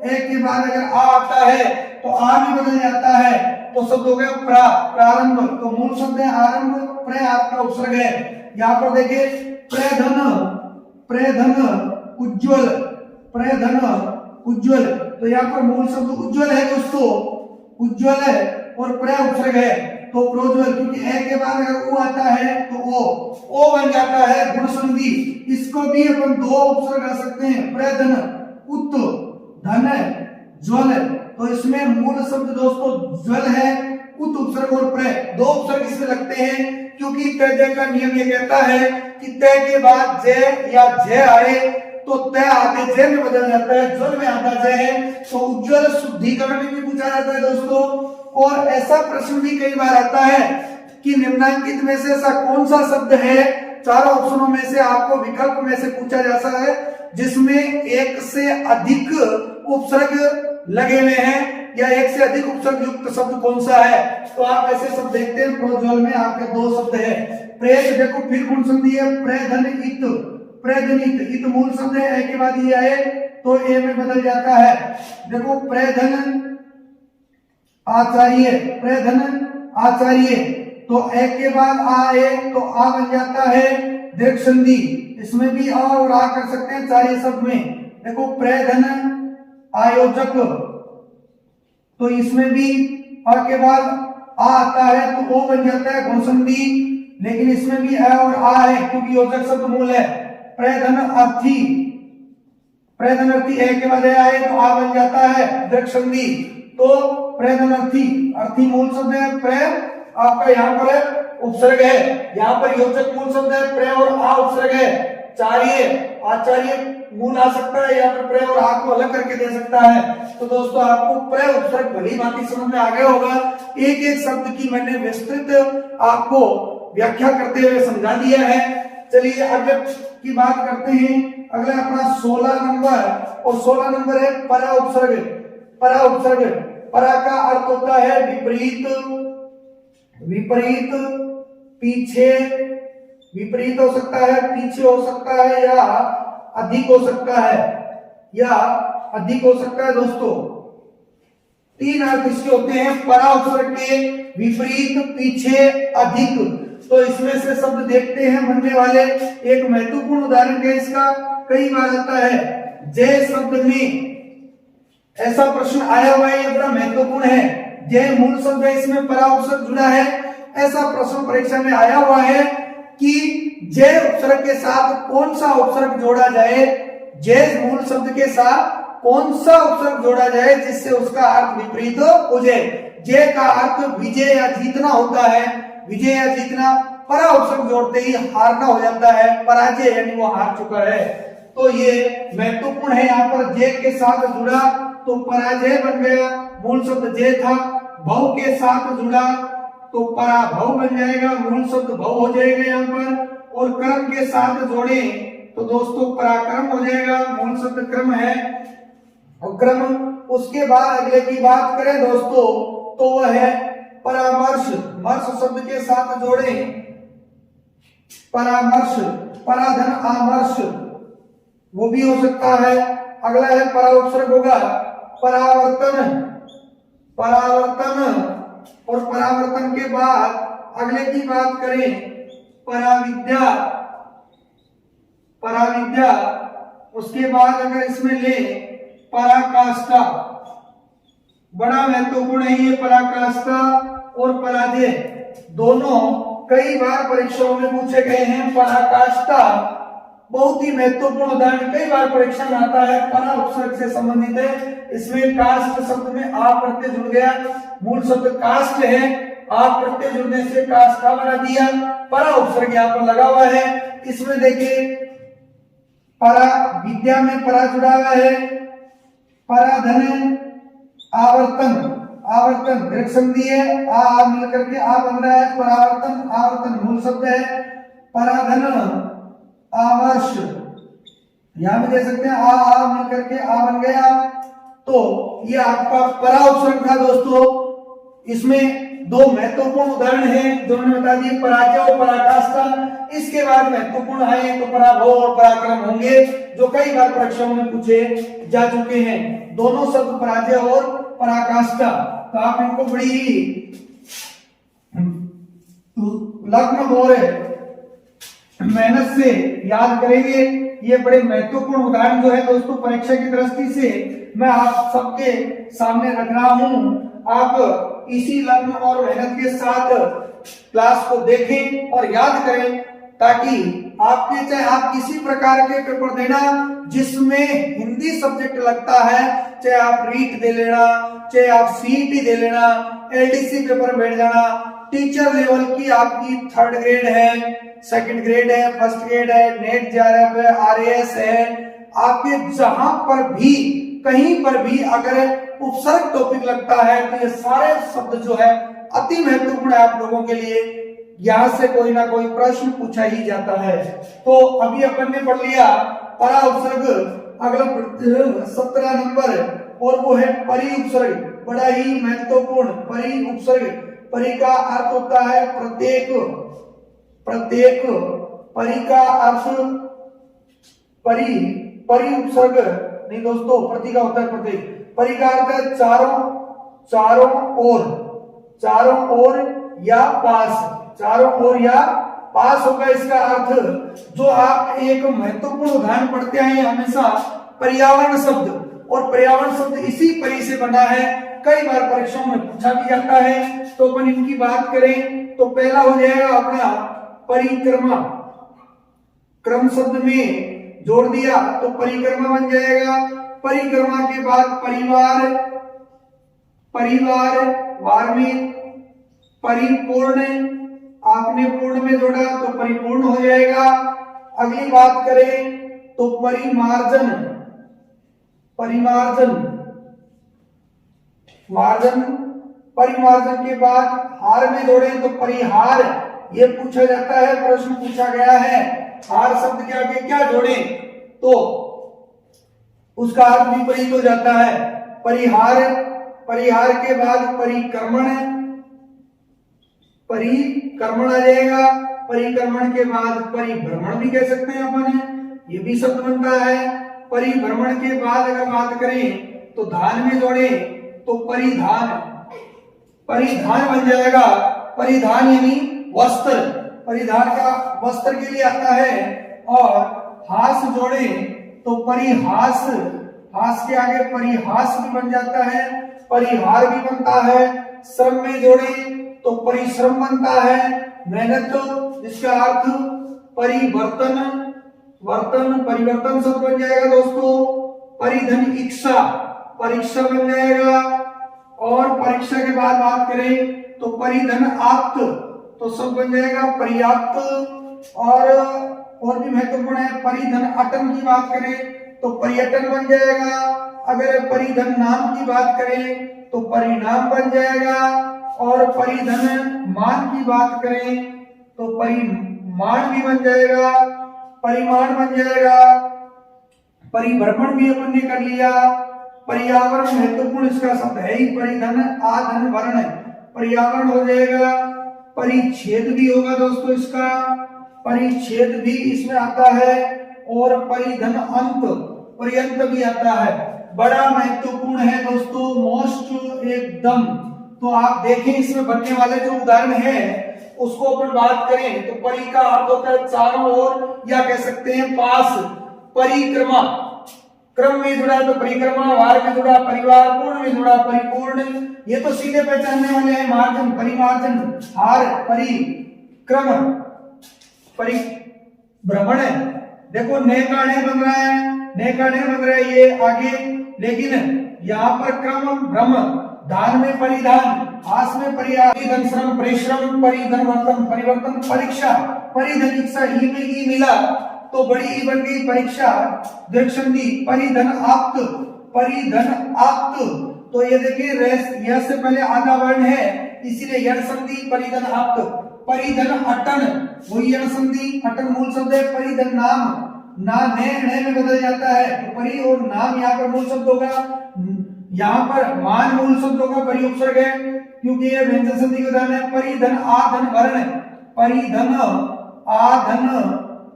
एक के बाद अगर आ आता है तो आ भी बदल जाता है तो शब्द हो गया प्रारंभ। तो मूल शब्द है आरंभ, प्र आपका उपसर्ग है। यहाँ पर देखिए प्रधन, प्रधन उज्ज्वल, प्रधन उज्ज्वल। तो यहाँ पर मूल शब्द उज्ज्वल है दोस्तों, उज्ज्वल है और प्र उपसर्ग है तो प्रोज्वल। क्योंकि ए के बाद अगर ओ आता है तो ओ बन जाता है गुण संधि। इसको भी अपन दो उपसर्ग आ सकते हैं प्रधन उत धन ज्वल। तो इसमें मूल शब्द दोस्तों ज्वल है, उत उपसर्ग और प्र दो उपसर्ग इसमें लगते हैं। क्योंकि तय का नियम ये कहता है कि तय के बाद जय या जय आए तो तय आते जय में बदल जाता है, ज्वल में आता जय है। तो उज्ज्वल शुद्धिकरण में भी पूछा जाता है दोस्तों। और ऐसा प्रश्न भी कई बार आता है कि निम्नलिखित में से ऐसा कौन सा शब्द है, चारों ऑप्शनों में से आपको विकल्प में से पूछा जा सकता है जिसमें एक से अधिक उपसर्ग लगे हुए हैं या एक से अधिक उपसर्ग युक्त शब्द कौन सा है। तो आप ऐसे शब्द देखते हैं प्रोज्वल में आपके दो शब्द है प्रेत। देखो फिर गुण संधि है प्रधनित, प्रधनित। इत मूल शब्द है, ए के बाद ये आए तो ए में बदल जाता है। देखो प्रधन आचार्य, प्रधन आचार्य। तो ए के बाद आए तो आ बन जाता है दीर्घ संधि। इसमें भी आ और आ कर सकते हैं चार्य शब्द में। देखो प्रधन आयोजक, तो इसमें भी आ के बाद आ आता है तो ओ बन जाता है गुण संधि। लेकिन इसमें भी आ और आ है क्योंकि योजक शब्द मूल है। प्रधन अर्थी, प्रधन अर्थी ए के बाद आए तो आ बन जाता है दीर्घ संधि। तो प्रधन अर्थी, अर्थी मूल शब्द है, प्र आपका यहाँ पर उपसर्ग है। यहाँ पर योजक मूल शब्द है, प्र और आ उपसर्ग है। चार्य आचार्य मूल आ सकता है, यहाँ पर प्र और आ को अलग करके दे सकता है। तो दोस्तों आपको प्र उपसर्ग भली भांति समझ में आ गया होगा। एक एक शब्द की मैंने विस्तृत आपको व्याख्या करते हुए समझा दिया है। चलिए अगले की बात करते हैं। अगला अपना 16 नंबर और 16 नंबर है परा उपसर्ग, परा उपसर्ग। परा का अर्थ होता है विपरीत, विपरीत, पीछे, विपरीत हो सकता है, पीछे हो सकता है, या अधिक हो सकता है, या अधिक हो सकता है। दोस्तों तीन अर्थ इसके होते हैं, परा उपसर्ग के विपरीत, पीछे, अधिक। तो इसमें से शब्द देखते हैं बनने वाले। एक महत्वपूर्ण उदाहरण है इसका, कई बार आता है जय शब्द में, ऐसा प्रश्न आया हुआ है, ये बड़ा महत्वपूर्ण है। जय मूल शब्द है, इसमें परा उपसर्ग जुड़ा है, ऐसा प्रश्न परीक्षा में आया हुआ है कि जय उपसर्ग के साथ कौन सा उपसर्ग जोड़ा जाए, जय मूल शब्द के साथ कौन सा उपसर्ग जोड़ा जाए जिससे उसका अर्थ विपरीत हो जाए। जय का अर्थ विजय या जीतना होता है, विजय या जीतना, परा उपसर्ग जोड़ते ही हारना हो जाता है, पराजय यानी वो हार चुका है। तो ये महत्वपूर्ण है, यहाँ पर जय के साथ जुड़ा तो पराजय बन गया, मूल शब्द जय था। भव के साथ जुड़ा तो पराभव बन जाएगा, मूल शब्द भव हो जाएगा यहाँ पर। और क्रम के साथ जोड़े तो दोस्तों पराक्रम हो जाएगा, मूल शब्द क्रम है। और क्रम, उसके बाद अगले की बात करें दोस्तों तो वह है परामर्श, मर्श शब्द के साथ जोड़े परामर्श, पराधन आमर्श, वो भी हो सकता है। अगला है परा उपसर्ग होगा परावर्तन, परावर्तन। और परावर्तन के बाद अगले की बात करें पराविद्या, पराविद्या। उसके बाद अगर इसमें ले पराकाष्ठा, बड़ा महत्वपूर्ण है ये पराकाष्ठा और पराजय दोनों कई बार परीक्षाओं में पूछे गए हैं। पराकाष्ठा बहुत ही महत्वपूर्ण उदाहरण कई बार परीक्षा में आता है, परा उपसर्ग से संबंधित है। इसमें काष्ठ शब्द में आ प्रत्यय जुड़ गया, मूल शब्द काष्ठ है, आ प्रत्यय जुड़ने से काष्ठा बना दिया, परा उपसर्ग यहाँ पर लगा हुआ है। इसमें देखिए परा विद्या में परा जुड़ा हुआ है, पराधन आवर्तन, आवर्तन दीर्घ संधि है, आ मिल करके आ बन रहा है, परावर्तन, आवर्तन मूल शब्द है। पराधन आमर्श, यहां भी दे सकते हैं, आ मिल करके आ बन गया। तो ये आपका परा उपसर्ग था दोस्तों। इसमें दो महत्वपूर्ण उदाहरण हैं जो मैंने बता दिए, पराजय और पराकाष्ठा। इसके बाद महत्वपूर्ण है तो पराभव और पराक्रम होंगे जो कई बार परीक्षाओं में पूछे जा चुके हैं। दोनों शब्द पराजय और पराकाष्ठा, तो आप इनको बड़ी लग्न और मेहनत से याद करेंगे। ये बड़े महत्वपूर्ण उदाहरण जो है दोस्तों परीक्षा की दृष्टि से मैं आप सबके सामने रख रहा हूं। आप इसी लग्न और मेहनत के साथ क्लास को देखें और याद करें, ताकि आपके चाहे आप किसी प्रकार के पेपर देना जिसमें हिंदी सब्जेक्ट लगता है, चाहे आप रीट दे लेना, चाहे आप सीईटी दे लेना, एलडीसी पेपर बैठ जाना, टीचर लेवल की आपकी 3rd ग्रेड है, 2nd ग्रेड है, 1st ग्रेड है, नेट जेआरएफ है, आरएएस है, आपके जहां पर भी कहीं पर भी अगर उपसर्ग टॉपिक लगता है तो ये सारे शब्द जो है अति महत्वपूर्ण है आप लोगों के लिए। यहां से कोई ना कोई प्रश्न पूछा ही जाता है। तो अभी अपन ने पढ़ लिया परा उपसर्ग, अगला 17 नंबर और वो है परि उपसर्ग, बड़ा ही महत्वपूर्ण परि उपसर्ग। परि का अर्थ होता है प्रत्येक, प्रत्येक, परि का अर्थ परि, परि उपसर्ग नहीं दोस्तों, प्रति का होता है प्रत्येक। परि का अर्थ है चारों, चारों ओर, चारों ओर या पास, चारों ओर या पास होगा इसका अर्थ। जो आप एक महत्वपूर्ण उदाहरण पढ़ते हैं हमेशा पर्यावरण शब्द, और पर्यावरण शब्द इसी परि से बना है, कई बार परीक्षाओं में पूछा भी जाता है। तो अपन इनकी बात करें तो पहला हो जाएगा अपना परिक्रमा, क्रम शब्द में जोड़ दिया तो परिक्रमा बन जाएगा। परिक्रमा के बाद परिवार, परिवार, वार में परिपूर्ण, आपने पूर्ण में जोड़ा तो परिपूर्ण हो जाएगा। अगली बात करें तो परिमार्जन, परिमार्जन, मार्जन, परिमार्जन के बाद हार में जोड़े तो परिहार, ये पूछा जाता है, प्रश्न पूछा गया है, हार शब्द के आगे क्या जोड़े तो उसका अर्थ विपरीत हो जाता है। परिहार, परिहार के बाद परिक्रमण, परिक्रमण आ जाएगा। परिक्रमण के बाद परिभ्रमण भी कह सकते हैं अपन, ये भी शब्द बनता है। परिभ्रमण के बाद अगर बात करें तो धान में जोड़े तो परिधान, परिधान बन जाएगा। परिधान यानी वस्त्र, परिधान का वस्त्र के लिए आता है। और हास जोड़े तो परिहास, हास के आगे परिहास भी बन जाता है, परिहार भी बनता है। श्रम में जोड़े तो परिश्रम बनता है, मेहनत, जिसका अर्थ परिवर्तन, वर्तन, परिवर्तन शब्द बन जाएगा दोस्तों। परिधन इच्छा, परीक्षा बन जाएगा। और परीक्षा के बाद बात करें तो परिधन आप्त, तो सब बन जाएगा पर्याप्त। और भी महत्वपूर्ण है, परिधन अटन की बात करें तो पर्यटन बन जाएगा। अगर परिधन नाम की बात करें तो परिणाम बन जाएगा। और परिधन मान की बात करें तो परिमाण भी बन जाएगा, परिमाण बन जाएगा। परिभ्रमण भी अपन ने कर लिया। पर्यावरण महत्वपूर्ण इसका शब्द है ही, परिधन आधन वर्ण, पर्यावरण हो जाएगा। परिच्छेद भी होगा दोस्तों इसका, परिच्छेद भी इसमें आता है। और परिधन अंत, पर्यंत भी आता है। बड़ा महत्वपूर्ण है दोस्तों, मोस्ट एकदम। तो आप देखें इसमें बनने वाले जो उदाहरण है उसको अपन बात करें तो परि का अर्थ होता है चारों ओर, या कह सकते हैं पास। परिक्रमा, क्रम में जुड़ा तो परिक्रमा, वार में जुड़ा परिवार, पूर्ण में जुड़ा परिपूर्ण। ये तो सीधे पहचानने वाले हैं, मार्जन, परिमार्जन, हार, परिक्रम, परिभ्रमण। देखो ने का ने बन रहा है, ने का ने बन रहा है ये आगे, लेकिन यहाँ पर क्रम, भ्रम, दान में परिधान, हास में परिधन श्रम, परिश्रम, परिधन वर्तन, परिवर्तन, परीक्षा, परिधन इच्छा, ई में ई मिला तो बड़ी ई बन गई परीक्षा। द्विसंधि परिधन आप्त, परिधन आप्त। तो ये देखिए यह से पहले आधा वर्ण है, इसीलिए यण संधि परिधन आप्त। परिधन अटन, वही यण संधि, अटन मूल शब्द है। परिधन नाम, ना ने में बदल जाता है तो परि और नाम यहाँ पर मूल शब्द होगा। यहाँ पर मान मूल शब्द होगा, परि उपसर्ग है क्योंकि ये व्यंजन संधि का उदाहरण है। परिधन आधन वर्ण, परिधन आधन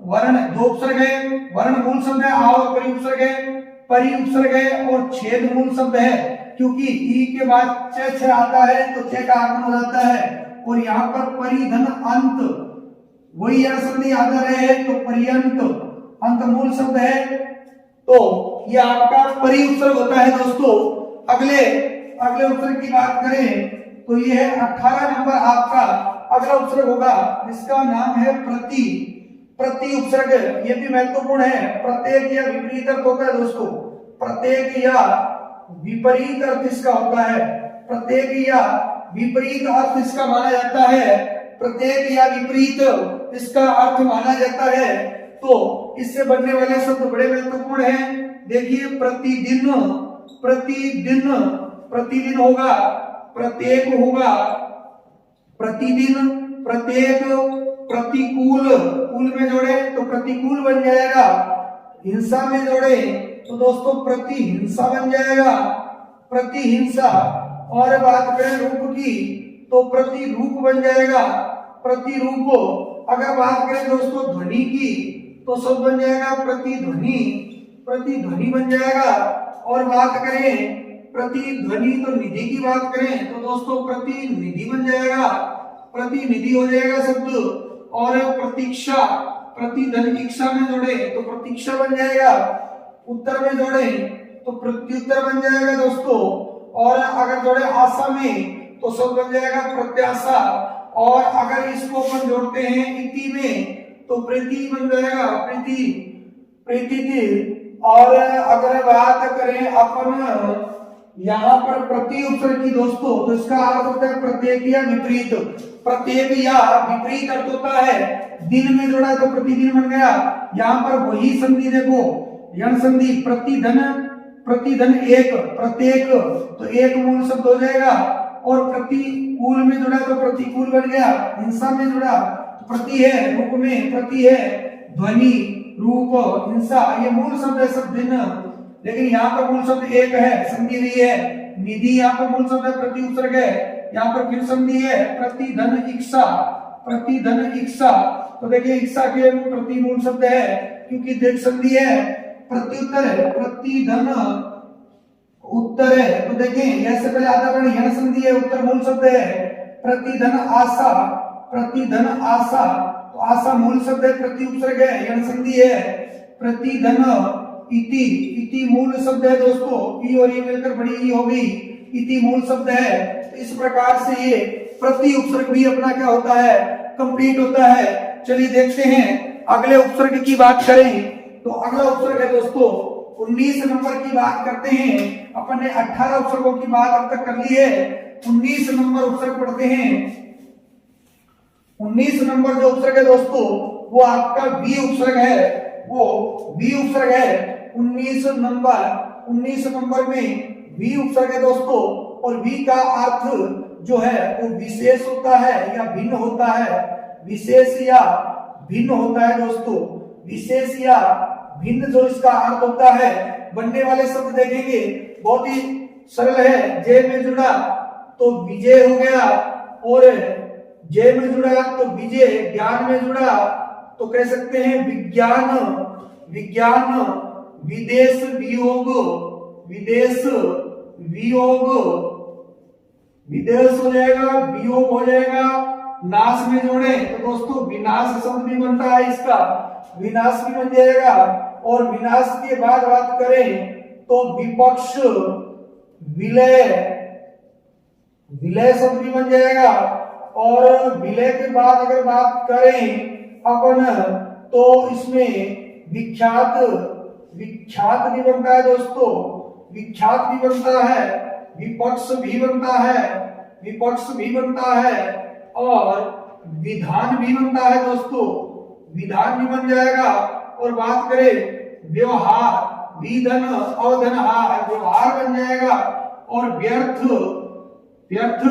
वर्ण, दो उपसर्ग है। वर्ण मूल शब्द है, आ और परि उपसर्ग है। परि उपसर्ग है और छेद मूल शब्द है क्योंकि ई के बाद छ आता है तो छ का आगमन हो जाता है। और यहाँ पर परिधन अंत, वही यह संधि आधा रहे तो पर्यंत, अंत मूल शब्द है। तो ये आपका परि उपसर्ग होता है दोस्तों। अगले उपसर्ग की बात करें तो ये है 18 नंबर आपका अगला उपसर्ग होगा, जिसका नाम है प्रति। प्रति उपसर्ग ये भी महत्वपूर्ण है। प्रत्येक या विपरीत अर्थ होता है दोस्तों, प्रत्येक या विपरीत अर्थ इसका होता है। प्रत्येक या विपरीत अर्थ इसका माना जाता है, प्रत्येक या विपरीत इसका अर्थ माना जाता है। तो इससे बनने वाले शब्द बड़े महत्वपूर्ण हैं। देखिए प्रतिदिन, प्रतिदिन, प्रतिदिन होगा, प्रत्येक होगा, प्रतिदिन, प्रत्येक, प्रतिकूल, कूल में जोड़े तो प्रतिकूल बन जाएगा। हिंसा में जोड़े तो दोस्तों प्रतिहिंसा बन जाएगा, प्रतिहिंसा। और बात करें रूप की तो प्रतिरूप बन जाएगा, प्रतिरूप। अगर बात करें दोस्तों ध्वनि की तो सब बन जाएगा प्रतिध्वनि, प्रतिध्वनि बन जाएगा। और बात करें प्रतिध्वनि तो निधि की बात करें तो दोस्तों प्रतिनिधि बन जाएगा, प्रतिनिधि हो जाएगा शब्द। और प्रतीक्षा, प्रतिधन इच्छा में जोड़े तो प्रतीक्षा बन जाएगा, उत्तर में जोड़े तो प्रत्युत्तर बन जाएगा दोस्तों। और अगर जोड़े आशा में तो सब बन जाएगा प्रत्याशा। और अगर इसको अपन जोड़ते हैं इति में तो प्रीति बन जाएगा, प्रीति, प्रीति। और अगर बात करें अपन यहाँ पर प्रति उपसर्ग की दोस्तों तो इसका अर्थ होता है प्रत्येक या विपरीत। प्रत्येक या विपरीत अर्थ होता है, दिन में जोड़ा तो प्रतिदिन बन गया। यहाँ पर वही संधि देखो, यण संधि, प्रतिधन, प्रतिधन एक, प्रत्येक तो एक मूल शब्द हो जाएगा। और प्रतिकूल में जुड़ा तो प्रतिकूल बन गया। हिंसा में जुड़ा तो प्रति है, रूप में प्रति है, ध्वनि, रूप, हिंसा, ये मूल शब्द है सब दिन। लेकिन यहाँ पर मूल शब्द एक है, संधि भी है निधि यहाँ पर मूल शब्द है, प्रति उपसर्ग है, यहाँ पर फिर संधि है प्रतिधन इक्षा, प्रतिधन इक्षा। तो देखिए इक्षा के प्रति मूल शब्द है क्योंकि देख संधि है, प्रत्युत्तर है, प्रतिधन उत्तर है। तो देखें यह से पहले आधा वर्ण यण संधि है, उत्तर मूल शब्द है, प्रतिधन आशा, प्रतिधन आशा। तो आशा मूल शब्द है, प्रति उपसर्ग है, यण संधि है, प्रतिधन इति, इति मूल शब्द है दोस्तों, ई और ई मिलकर बड़ी ई हो गई, इति मूल शब्द है। तो इस प्रकार से ये प्रति उपसर्ग भी अपना क्या होता है, कंप्लीट होता है। चलिए देखते हैं अगले उपसर्ग की बात करें। तो अगला उपसर्ग है दोस्तों 19 नंबर की बात करते हैं। अपन ने 18 उपसर्गों की बात अब तक कर ली है, 19 नंबर उपसर्ग पढ़ते हैं। 19 नंबर जो उपसर्ग है दोस्तों वो आपका बी उपसर्ग है, वो बी उपसर्ग है। 19 नंबर में बी उपसर्ग है दोस्तों, और बी का अर्थ जो है वो विशेष होता है या भिन्न होता है, विशेष या भिन्न होता है दोस्तों। विशेष या भिन्न जो इसका अर्थ होता है, बनने वाले शब्द देखेंगे बहुत ही सरल है। जय में जुड़ा तो विजय हो गया, और जय में जुड़ा तो विजय, ज्ञान में जुड़ा तो कह सकते हैं विज्ञान, विज्ञान, विदेश वियोग, विदेश वियोग, विदेश हो जाएगा, वियोग हो जाएगा। नाश में जोड़े तो दोस्तों विनाश शब्द भी बनता है, इसका विनाश भी बन जाएगा। और विनाश के बाद बात करें तो विपक्ष, विलय, विलय शब्द भी बन जाएगा। और विलय के बाद अगर बात करें अपन तो इसमें विख्यात, विख्यात भी बनता है दोस्तों, विख्यात भी बनता है, विपक्ष भी बनता है, विपक्ष भी बनता है, और विधान भी बनता है दोस्तों, विधान भी बन जाएगा। और बात करें व्यवहार, विधन अवधनहार, व्यवहार बन जाएगा। और व्यर्थ, व्यर्थ,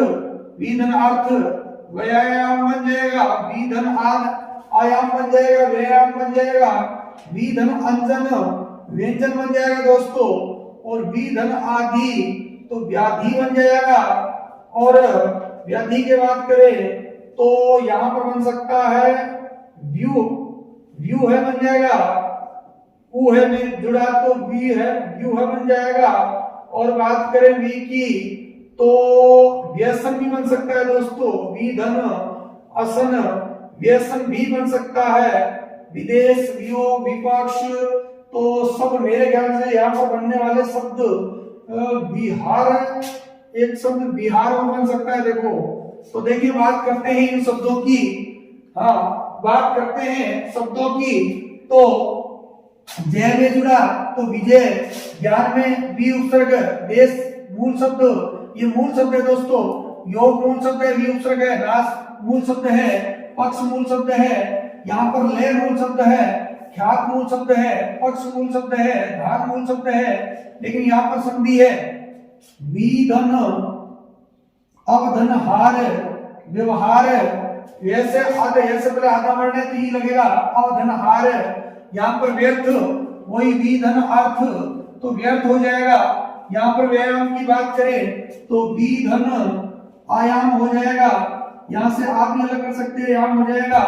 विधन अर्थ, व्यायाम बन जाएगा, विधन आयाम बन जाएगा, व्यायाम बन जाएगा। विधन अंजन, व्यंजन बन जाएगा दोस्तों। और विधन आदि तो व्याधि बन जाएगा। और व्याधि की बात करें तो यहां पर बन सकता है व्यू, व्यू है बन जाएगा। ऊ है में जुड़ा तो वी है, व्यू है बन जाएगा। और बात करें वी की तो व्यसन भी बन सकता है दोस्तों, विधन असन, व्यसन भी बन सकता है। विदेश, वियोग, विपक्ष, तो सब मेरे ख्याल से यहाँ पर बनने वाले शब्द बिहार, एक शब्द बिहार में बन सकता है। देखो तो देखिए बात करते हैं इन शब्दों की, हाँ बात करते हैं शब्दों की। तो जय में जुड़ा तो विजय, ज्ञान में बी उपसर्ग, देश मूल शब्द, ये मूल शब्द है दोस्तों। योग मूल शब्द है, बी उपसर्ग है। नाश मूल शब्द है, पक्ष मूल शब्द है। यहाँ पर लय मूल शब्द है, ख्यात मूल शब्द है, पक्ष मूल शब्द है, धान मूल शब्द है। लेकिन यहाँ पर संधि है विधन अवधनहार, व्यवहार, ऐसे पहले आधा वर्ण है तो ये लगेगा अवधनहार। यहाँ पर व्यर्थ, वही विधन अर्थ तो व्यर्थ हो जाएगा। यहाँ पर व्यायाम की बात करें तो विधन आयाम हो जाएगा। यहाँ से आप भी अलग कर सकते हैं, आयाम हो जाएगा।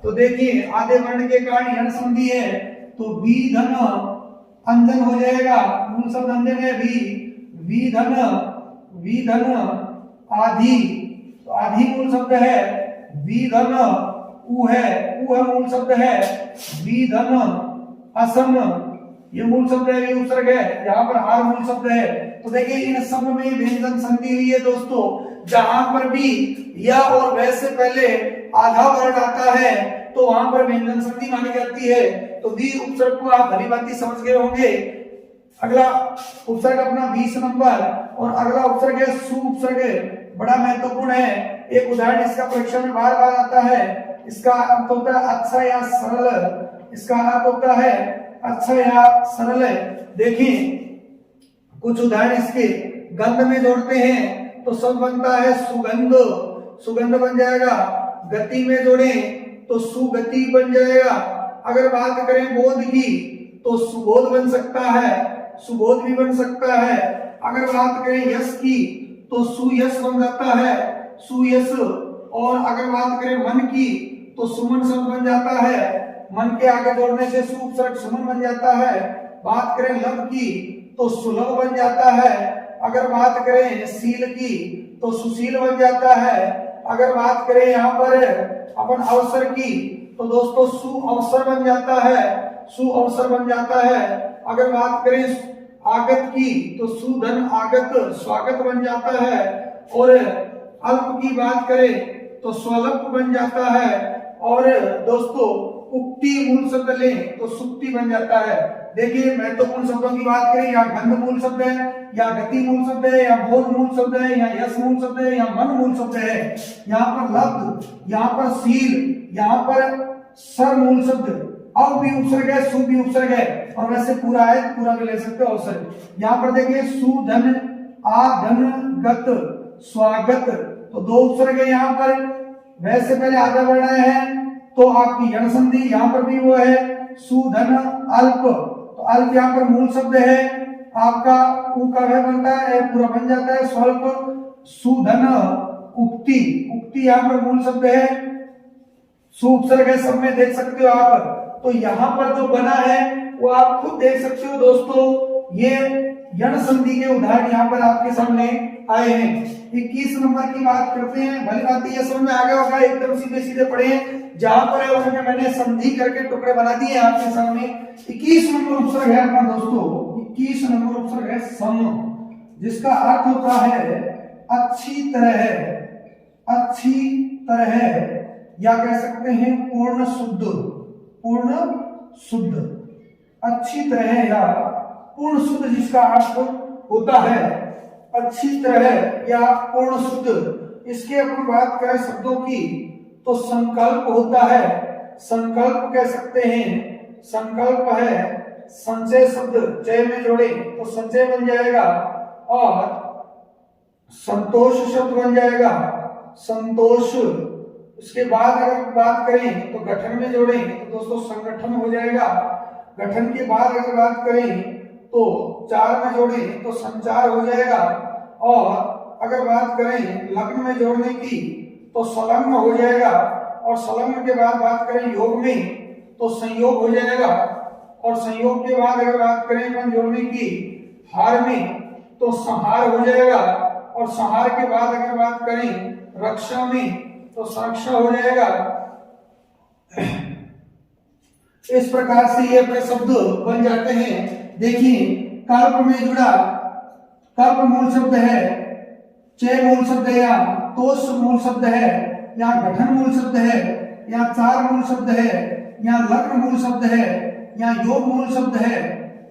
तो देखिए आधे वर्ण के कारण यण संधि है तो विधन अंजन हो जाएगा, मूल शब्द अंजन है। विधन, विधन आधि, तो आधि मूल शब्द है। विधन उ है मूल शब्द है। विधन असम, ये मूल शब्द है, ये उपसर्ग है। यहाँ पर हार मूल शब्द है। तो देखिए इन सब में व्यंजन संधि हुई है दोस्तों। जहां पर भी या और वैसे पहले आधा वर्ण आता है तो वहां पर व्यंजन संधि मानी जाती है। तो वी उपसर्ग को आप भली भांति समझ गए होंगे। अगला उपसर्ग अपना 20 नंबर, और अगला उपसर्ग है सु उपसर्ग, बड़ा महत्वपूर्ण है। एक उदाहरण इसका परीक्षा में बार बार आता है। इसका अर्थ होता है अच्छा या सरल, इसका अर्थ होता है अच्छा या सरल। देखिए कुछ उदाहरण इसके, गंध में जोड़ते हैं तो सब बनता है सुगंध, सुगंध बन जाएगा। गति में जोड़े तो सुगति बन जाएगा। अगर बात करें बोध की तो सुबोध बन सकता है, सुबोध भी बन सकता है। अगर बात करें यश की तो सुयश बन जाता है, सुयश। और अगर बात करें मन की तो सुमन शब्द बन जाता है, मन के आगे जोड़ने से सु उपसर्ग सुमन बन जाता है। बात करें लव की तो सुलभ बन जाता है। अगर बात करें शील की तो सुशील बन जाता है। अगर बात करें यहाँ पर अपन अवसर की तो दोस्तों सु अवसर बन जाता है, सु अवसर बन जाता है। अगर बात करें आगत की तो सुधन आगत स्वागत बन जाता है। और अल्प की बात करें तो स्वल्प बन जाता है। और दोस्तों उक्ति मूल शब्द लें तो सुक्ति बन जाता है। देखिए महत्वपूर्ण शब्दों की बात करें, या गंध मूल शब्द है, या गति मूल शब्द है, या बोध मूल शब्द है, या यश मूल शब्द है, या मन मूल शब्द है। यहाँ पर लब्ध, यहाँ पर शील, यहाँ पर सर मूल शब्द, अब भी उपसर्ग है, सु भी उपसर्ग है, और वैसे पूरा है पूरा भी ले सकते हो अवसर। यहाँ पर देखिए सुधन आधन गत स्वागत, तो दो उपसर्ग है यहाँ पर। वैसे पहले आधा बढ़ना है तो आपकी यण संधि यहाँ पर भी वो है सुधन अल्प, तो अल्प यहाँ पर मूल शब्द है आपका, उ का वह बनता है पूरा बन जाता है स्वल्प। सुधन उक्ति, उक्ति यहाँ पर मूल शब्द है, सु उपसर्ग है, सब में देख सकते हो आप। तो यहाँ पर जो बना है वो आप खुद देख सकते हो दोस्तों। ये यण संधि के उदाहरण यहाँ पर आपके सामने आए हैं। 21 नंबर की बात करते हैं, भली बात ये समझ में आ गया होगा, एकदम सीधे सीधे पढ़े, जहां पर मैंने संधि करके टुकड़े बना दिए आपके सामने। 21 नंबर उपसर्ग है अपना दोस्तों, 21 नंबर उपसर्ग है सम, जिसका अर्थ होता है अच्छी तरह, अच्छी तरह, या कह सकते हैं पूर्ण शुद्ध, पूर्ण शुद्ध, अच्छी तरह या पूर्ण शुद्ध, जिसका अर्थ होता है अच्छी तरह या पूर्ण शुद्ध। इसके अपन बात करें शब्दों की तो संकल्प होता है, संकल्प कह सकते हैं, संकल्प है संचय शब्द, चय में जोड़े तो संचय बन जाएगा, और संतोष शब्द बन जाएगा संतोष। उसके बाद अगर बात करें तो गठन में जोड़े तो दोस्तों संगठन हो जाएगा। गठन के बाद अगर बात करें तो चार में जोड़े तो संचार हो जाएगा। और अगर बात करें लग्न में जोड़ने की तो संलग्न हो जाएगा। और संलग्न के बाद बात करें योग में तो संयोग हो जाएगा। और संयोग के बाद अगर बात करें अपन जोड़ने की हार में तो संहार हो जाएगा। और संहार के बाद अगर बात करें रक्षा में तो संरक्षा हो जाएगा। इस प्रकार से ये अपने शब्द बन जाते हैं। देखिए कल्प में जुड़ा, कल्प मूल शब्द है, चय मूल शब्द है, या तोष मूल शब्द है, या गठन मूल शब्द है, या चार मूल शब्द है, या लग्न मूल शब्द है, या योग मूल शब्द है,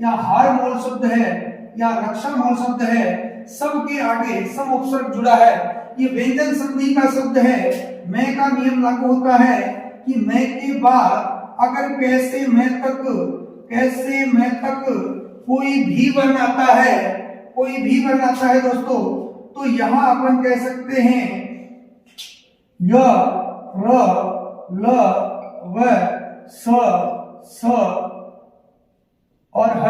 या हार मूल शब्द है, या रक्षा मूल शब्द है। सबके आगे सम उपसर्ग जुड़ा है। ये व्यंजन संधि का शब्द है। मैं का नियम लागू होता है कि मैं के बाद अगर कैसे मैं तक, कैसे मैं तक कोई भी वर्ण आता है, कोई भी वर्ण आता है दोस्तों, तो यहां अपन कह सकते हैं य, र, ल, व, स और ह,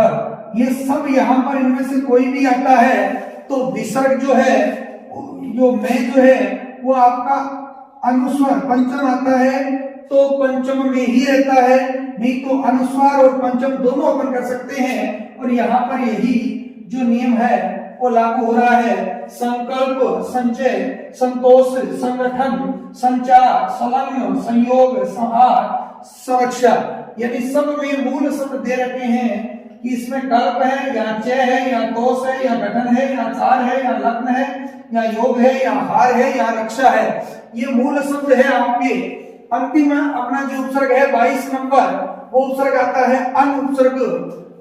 ये सब यहां पर इनमें से कोई भी आता है तो विसर्ग जो है, जो मैं जो है वो आपका अनुस्वार पंचम आता है तो पंचम में ही रहता है, नहीं तो अनुस्वार और पंचम दोनों अपन कर सकते हैं। और यहाँ पर यही जो नियम है वो लागू हो रहा है। संकल्प, संचय, संतोष, संगठन, संचार, संलग्न, संयोग, संहार, संरक्षा, यदि सब में मूल शब्द दे रखे हैं कि इसमें कल्प है या चय है या तोष है या गठन है या चार है या लग्न है या योग है या हार है या रक्षा है, ये मूल शब्द है आपके। अंतिम अपना जो उपसर्ग है 22 नंबर, वो उपसर्ग आता है अन उपसर्ग।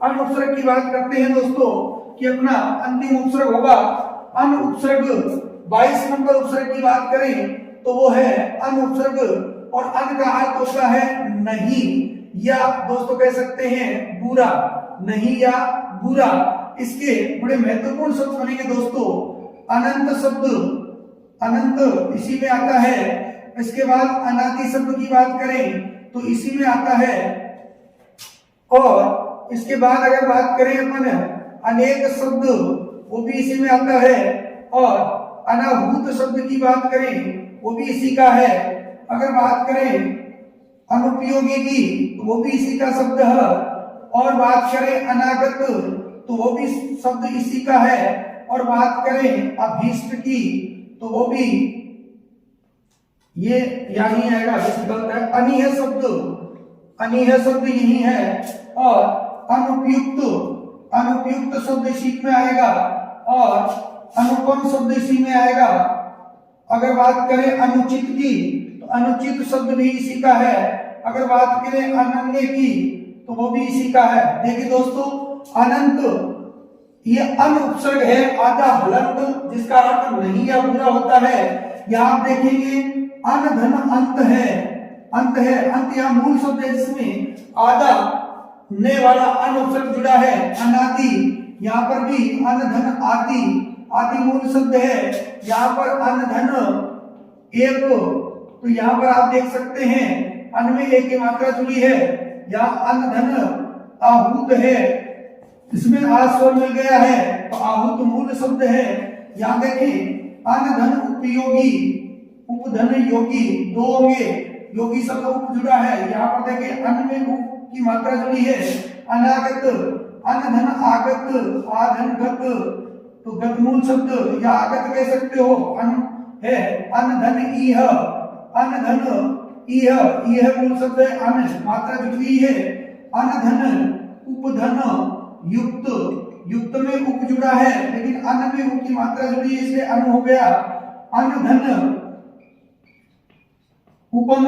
अन उपसर्ग की बात करते हैं दोस्तों कि अपना अंतिम उपसर्ग होगा अन उपसर्ग। 22 नंबर उपसर्ग की बात करें तो वो है अन उपसर्ग। और अन का अर्थ होता है नहीं, या दोस्तों कह सकते हैं बुरा, नहीं या बुरा। इसके बड़े महत्वपूर्ण शब्द बनेंगे दोस्तों। अनंत शब्द, अनंत इसी में आता है। इसके बाद अनादि शब्द की बात करें तो इसी में आता है। और इसके बाद अगर बात करें अपन अनेक शब्द, वो भी इसी में आता है। और अनाहूत शब्द की बात करें वो भी इसी का है। अगर बात करें अनुपयोगी की तो वो भी इसी का शब्द है। और बात करें अनागत तो वो भी शब्द इसी का है। और बात करें अभीष्ट की तो वो भी ये यही आएगा, गलत है। अनीह शब्द यही है। और अनुपयुक्त शब्द इसी में आएगा। और अनुपम शब्द इसी में आएगा। अगर बात करें अनुचित की तो अनुचित शब्द भी इसी का है। अगर बात करें अनन्य की तो वो भी इसी का है। देखिए दोस्तों, अनंत ये अन उपसर्ग है, आधा हलंत, जिसका अर्थ नहीं या बुरा होता है। यहां आप देखेंगे अन धन अंत है। अंत यहाँ मूल शब्द है जिसमें आधा ने वाला अन उपसर्ग जुड़ा है। अनादि, यहाँ पर भी अन धन आदि मूल शब्द है। यहाँ पर अन धन एक, तो यहाँ पर आप देख सकते हैं अन में एक की मात्रा जुड़ी है। यहाँ अन धन आहूत है, इसमें आ स्वर मिल गया है तो आहूत मूल शब्द है। यहाँ देखें अन धन उपयोगी, उपधन योगी, दो होंगे, योगी शब्द उप जुड़ा है। यहाँ पर देखें अन में उप की मात्रा जुड़ी है। अनागत, अन धन आगत, आधन गत, तो गत मूल शब्द या आगत कह सकते हो, अन है। अन धन इह, अन धन इह मूल शब्द है। अन मात्रा जुड़ी है। अन धन उपधन युक्त में उप जुड़ा है, लेकिन अन में उप की मात्रा जुड़ी है, इसलिए अन हो गया। अन धन उपम,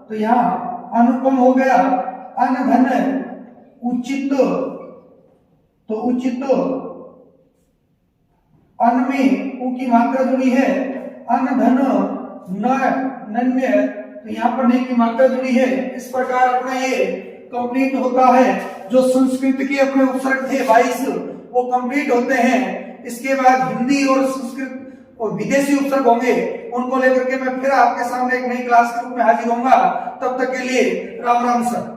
तो यहाँ अनुपम हो गया। अन धन उचित, तो उचित, अन में उ की मात्रा जुड़ी है। अन धन नन्य, तो यहाँ पर ने की मात्रा जुड़ी है। इस प्रकार अपना ये कंप्लीट होता है। जो संस्कृत के अपने उपसर्ग थे 22 वो कंप्लीट होते हैं। इसके बाद हिंदी और संस्कृत और विदेशी उपसर्ग होंगे, उनको लेकर के मैं फिर आपके सामने एक नई क्लास के रूप में हाजिर होऊंगा। तब तक के लिए राम राम सर।